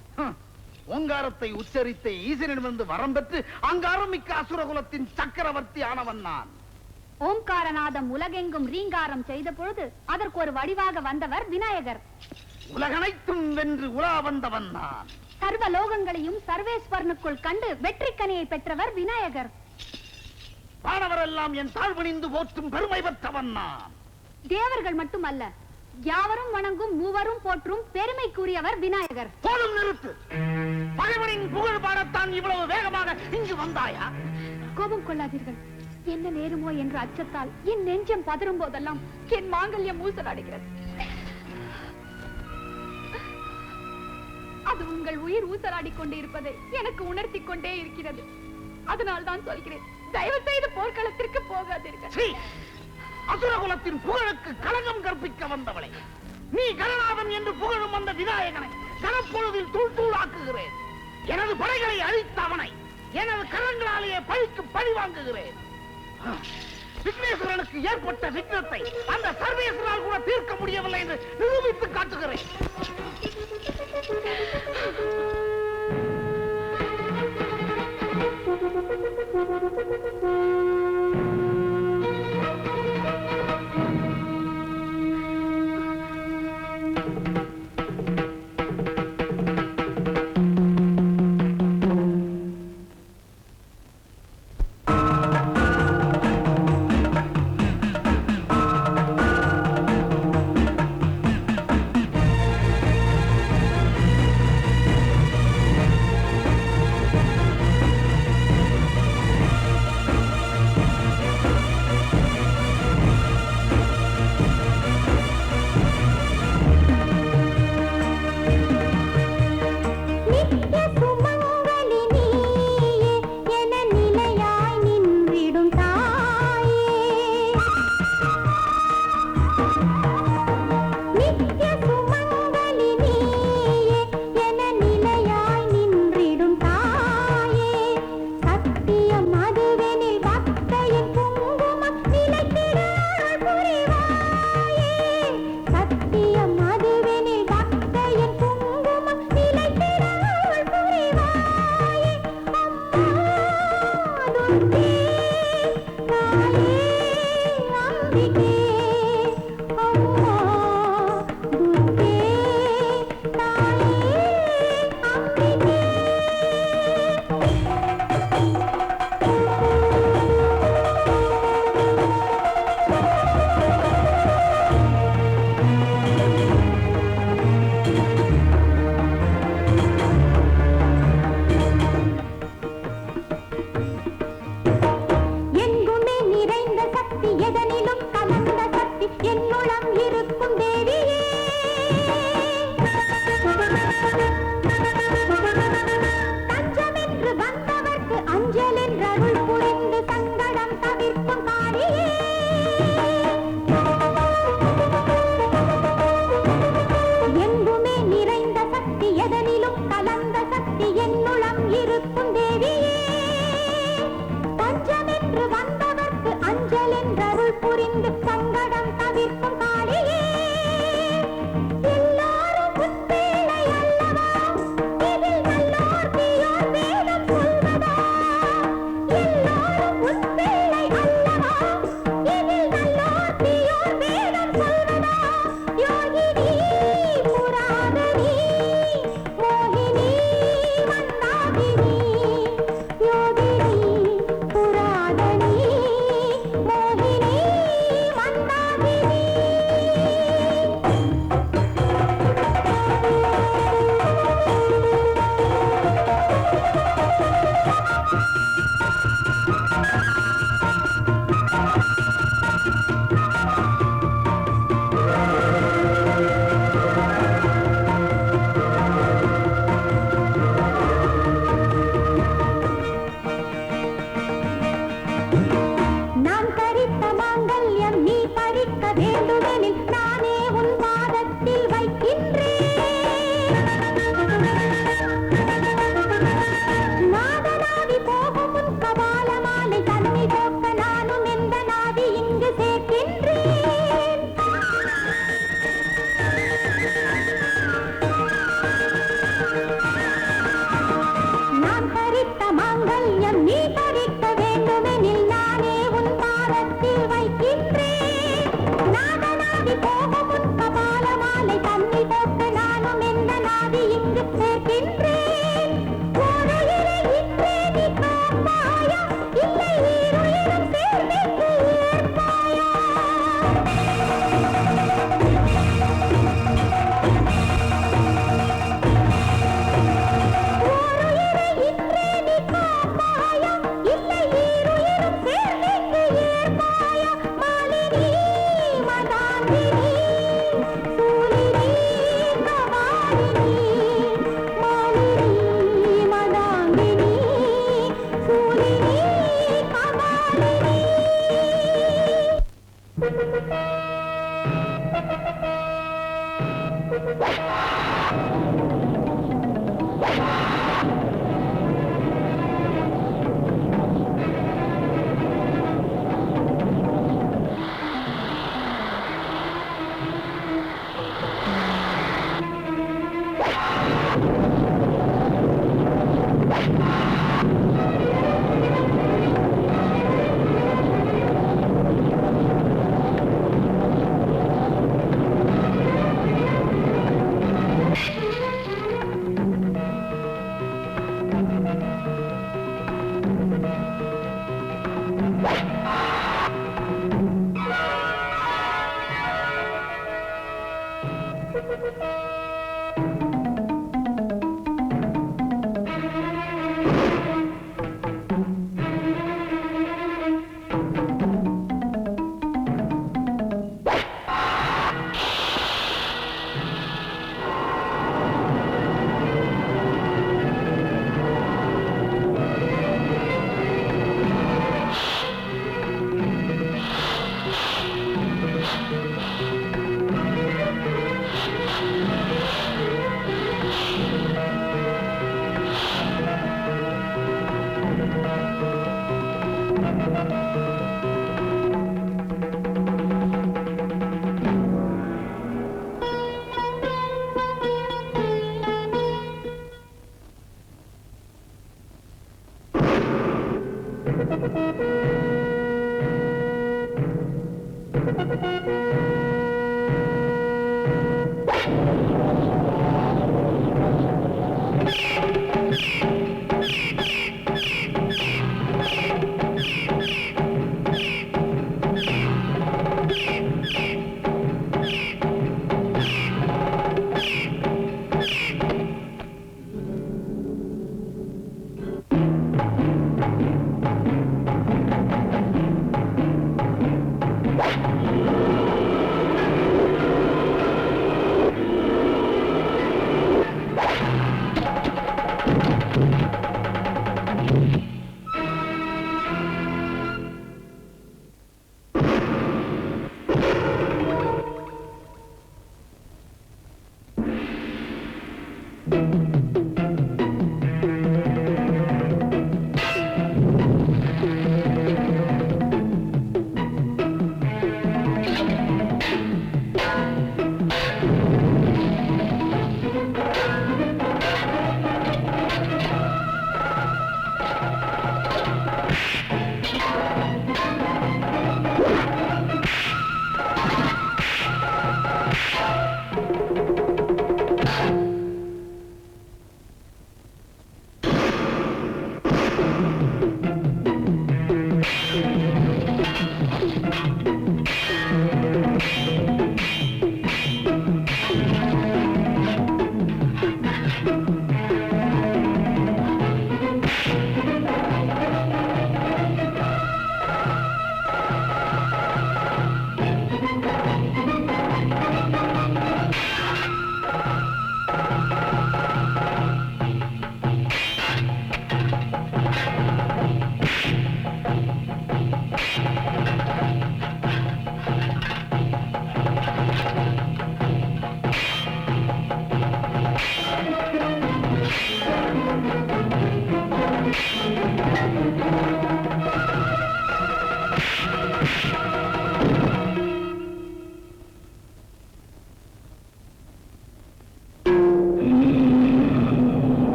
ஓங்காரத்தை உச்சரித்த ஈசனிடமிருந்து வரம் பெற்று அங்காரம் மிக்க அசுரகுலத்தின் சக்கரவர்த்தி ஆனவன் நான். ஓம்காரநாதம் உலகெங்கும் ரீங்காரம் செய்த பொழுது அதற்கு ஒரு வடிவாக வந்தவர் விநாயகர். உலகனைத்தும் வென்று உலா வந்தவன் நான். சர்வ லோகங்களையும் சர்வேஸ்வரனுக்குள் கண்டு வெற்றிக்கனியை பெற்றவர் விநாயகர். வானவரெல்லாம் என் தாழ்வணிந்து போற்றும் பெருமை பெற்றவன் நான். தேவர்கள் மட்டுமல்ல, யாவரும் வணங்கும் மூவரும் போற்றும் பெருமைக்குரியவர் விநாயகர். போதும், நிறுத்து. பகைவனின் புகழ் பாடத்தான் இவ்வளவு வேகமாக இங்கு வந்தாயா? கோபம் கொள்ளாதீர்கள். என்ன நேருமோ என்ற அச்சத்தால் என் நெஞ்சம் பதறும் போதெல்லாம் என் மாங்கல்யம் ஊசலாடுகிறது. அது உங்கள் உயிர் ஊசலாடிக் கொண்டே இருப்பதை எனக்கு உணர்த்தி கொண்டே இருக்கிறது. அதனால் தான் சொல்கிறேன், தயவு செய்து போர்க்களத்திற்கு போகாதீர்கள். அசுரகுலத்தின் புகழுக்கு களங்கம் கற்பிக்க வந்தவளை, நீ கணநாதன் என்று புகழும் அந்த விநாயகனை கனப்பொழுதில் தூள் தூளாக்குகிறேன். எனது படைகளை அழித்த அவனை எனது கரங்களாலேயே பழிக்கு பழி வாங்குகிறேன். விக்னேஸ்வரனுக்கு ஏற்பட்ட விக்னத்தை அந்த சர்வேஸ்வரால் கூட தீர்க்க முடியவில்லை என்று நிரூபித்து காட்டுகிறேன்.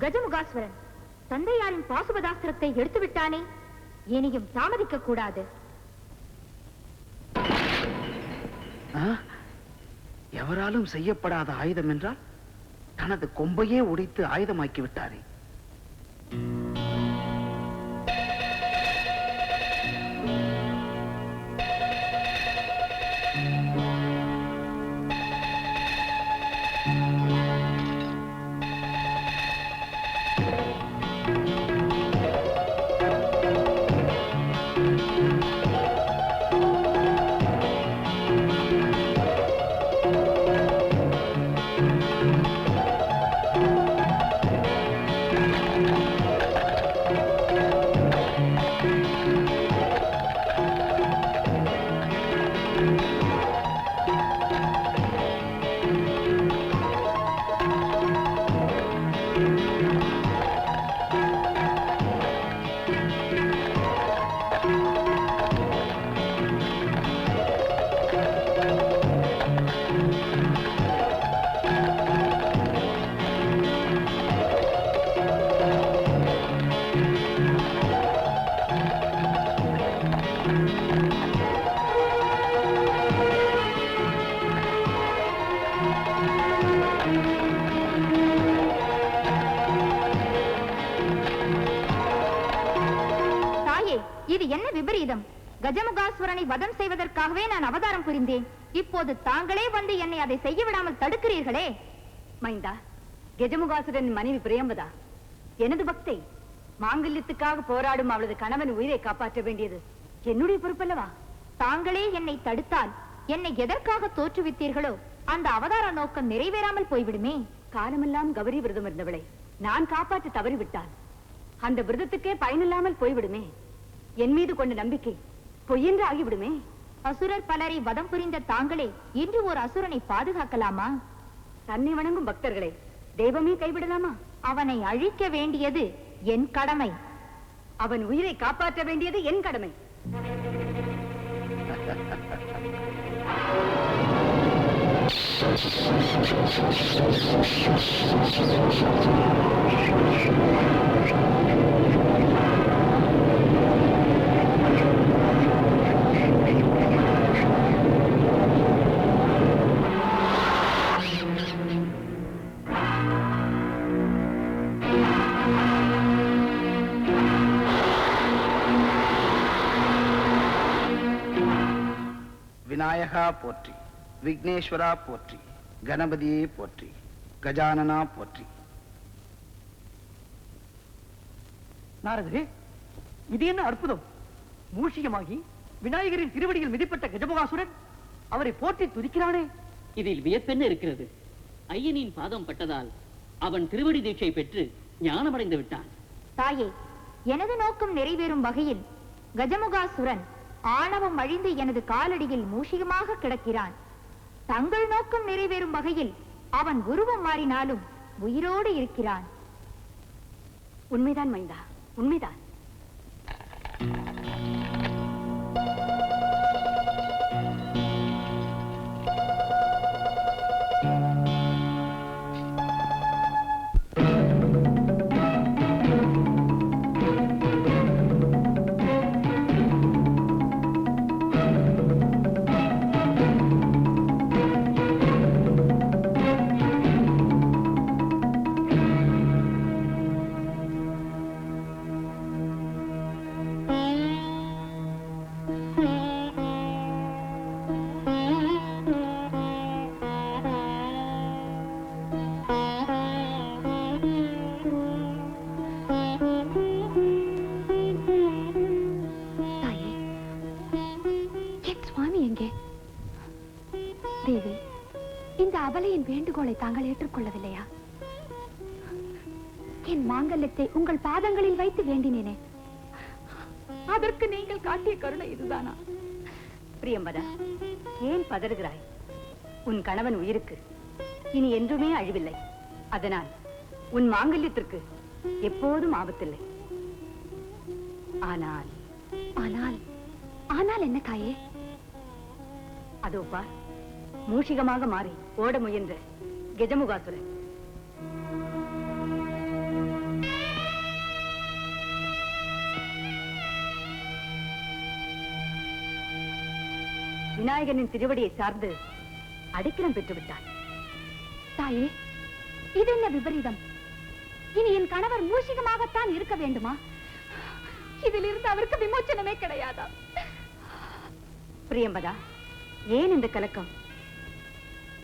கஜமுகாஸ்வரன் தந்தையாரின் பாசுபதாஸ்திரத்தை எடுத்து விட்டானே, இனியும் தாமதிக்க கூடாது. எவராலும் செய்யப்படாத ஆயுதம் என்றால் தனது கொம்பையே உடைத்து ஆயுதமாக்கி விட்டாரே. இது என்ன விபரீதம்? கஜமுகாசுரனை வதம் செய்வதற்காகவே நான் அவதாரம் புரிந்தேன். இப்போது தாங்களே வந்து என்னை அதை செய்ய விடாமல் தடுக்கிறீர்களே. மைந்தா, கஜமுகாசுரன் மனைவி பிரியம்பதா எனது பக்தை. மாங்கல்யத்துக்காக போராடும் அவளது கணவன் உயிரை காப்பாற்ற வேண்டியது என்னுடைய பொறுப்பல்லவா? தாங்களே என்னை தடுத்தால் என்னை எதற்காக தோற்றுவித்தீர்களோ அந்த அவதார நோக்கம் நிறைவேறாமல் போய்விடுமே. காலமெல்லாம் கௌரி விரதம் இருந்தவளை நான் காப்பாற்ற தவறிவிட்டால் அந்த விரதத்துக்கே பயனில்லாமல் போய்விடுமே. என் மீது கொண்ட நம்பிக்கை பொய்யென்று ஆகிவிடுமே. அசுரர் பலரை வதம் புரிந்த தாங்களே இன்று ஒரு அசுரனை பாதுகாக்கலாமா? தன்னை வணங்கும் பக்தர்களை தெய்வமே கைவிடலாமா? அவனை அழிக்க வேண்டியது என் கடமை. அவன் உயிரை காப்பாற்ற வேண்டியது என் கடமை. விநாயகா போற்றி, விக்னேஸ்வரா போற்றி, கணபதியே போற்றி, கஜானனா போற்றி. நாரதரே, இது என்ன அற்புதம்! மூஷிகமாகி விநாயகரின் திருவடியில் மிதிப்பட்ட கஜமுகாசுரன் அவரை போற்றி துதிக்கிறானே. இதில் வியப்பென்ன இருக்கிறது? ஐயனின் பாதம் பட்டதால் அவன் திருவடி தீட்சை பெற்று ஞானமடைந்து விட்டான். தாயே, எனது நோக்கம் நிறைவேறும் வகையில் கஜமுகாசுரன் ஆணவம் அழிந்து எனது காலடியில் மூஷிகமாக கிடக்கிறான். தங்கள் நோக்கம் நிறைவேறும் வகையில் அவன் உருவம் மாறினாலும் உயிரோடு இருக்கிறான். உண்மைதான் மைந்தா, உண்மைதான். தேவி, இந்த அபலையின் வேண்டுகோளை தாங்கள் ஏற்றுக்கொள்ளவில்லையா? என் மாங்கல்யத்தை உங்கள் பாதங்களில் வைத்து வேண்டினேனே, அதற்கு நீங்கள் காட்டிய கருணை இதுதானா? பிரியம்பதா, ஏன் பதறுகிறாய்? உன் கணவன் உயிருக்கு இனி என்றுமே அழிவில்லை. அதனால் உன் மாங்கல்யத்திற்கு எப்போதும் ஆபத்தில்லை. ஆனால் ஆனால் ஆனால் என்ன தாயே? அதோ பார், மூஷிகமாக மாறி ஓட முயன்ற கஜமுகாசுரன். விநாயகனின் திருவடியை சார்ந்து அடிக்கிறம் பெற்று விட்டான். தாயே, இது என்ன விபரீதம்? இனி என் கணவர் மூஷிகமாகத்தான் இருக்க வேண்டுமா? இதிலிருந்து அவருக்கு விமோச்சனமே கிடையாதா? பிரியம்பதா, ஏன் இந்த கலக்கம்?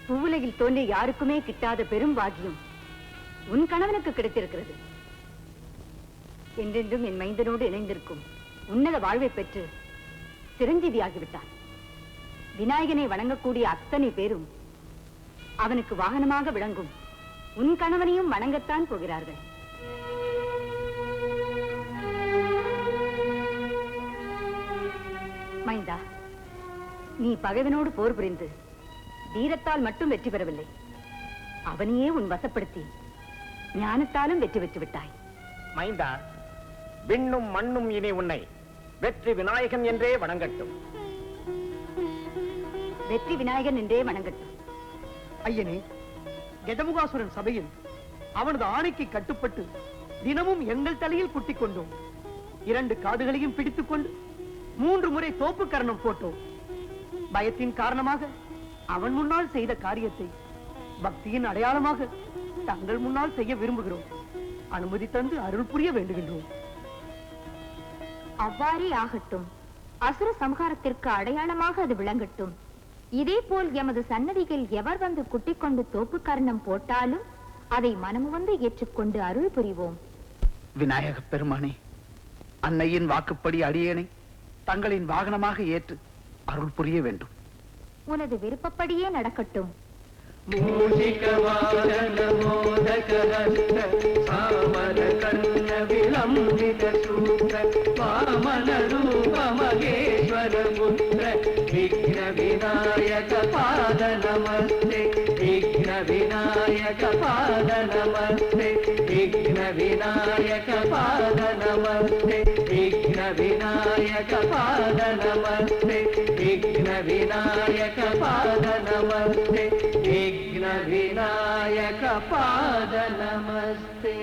பூவுலகில் தோன்றிய யாருக்குமே கிட்டாத பெரும் பாக்கியம் உன் கணவனுக்கு கிடைத்திருக்கிறது. என்றென்றும் என் மைந்தனோடு இணைந்திருக்கும் உன்னத வாழ்வை பெற்று சிரஞ்சீவியாகிவிட்டான். விநாயகனை வணங்கக்கூடிய அத்தனை பேரும் அவனுக்கு வாகனமாக விளங்கும் உன் கணவனையும் வணங்கத்தான் போகிறார்கள். மைந்தா, நீ பகைவனோடு போர் புரிந்து வீரத்தால் மட்டும் வெற்றி பெறவில்லை, அவனையே உன் வசப்படுத்தி ஞானத்தாலும் வெற்றி பெற்று விட்டாய். மைந்தா, விண்ணும் மண்ணும் இனி உன்னை வெற்றி விநாயகன் என்றே வணங்கட்டும். வெற்றி விநாயகன் என்றே வணங்கட்டும். ஐயனே, கஜமுகாசுரன் சபையில் அவனது ஆணைக்கு கட்டுப்பட்டு தினமும் எங்கள் தலையில் குட்டிக் கொண்டோம். 2 காதுகளையும் பிடித்துக் கொண்டு 3 முறை தோப்பு கரணம் போட்டோம். பயத்தின் காரணமாக அவன் முன்னால் செய்த காரியத்தை பக்தியின் அடையாளமாக தங்கள் முன்னால் செய்ய விரும்புகிறோம். அனுமதி தந்து அருள் புரிய வேண்டுகின்றோம். அவ்வாறே ஆகட்டும். அசுர சம்ஹாரத்திற்கு அடையாளமாக அது விளங்கட்டும். இதே போல் எமது சன்னதிகள் எவர் வந்து குட்டிக் கொண்டு தோப்பு கர்ணம் போட்டாலும் அதை மனமு வந்து ஏற்றுக்கொண்டு அருள் புரிவோம். விநாயக பெருமானே, அன்னையின் வாக்குப்படி அடியேனை தங்களின் வாகனமாக ஏற்று அருள் புரிய வேண்டும். உனது விருப்பப்படியே நடக்கட்டும். விக்ன விநாயக பாத நமஸ்தே, விக்ன விநாயக பாத நமஸ்தே, விக்ன விநாயக பாத நமஸ்தே, விக்ன விநாயக பாத நமஸ்தே, விக்ன விநாயக பாத நமஸ்தே, விக்ன விநாயக பாத நமஸ்தே.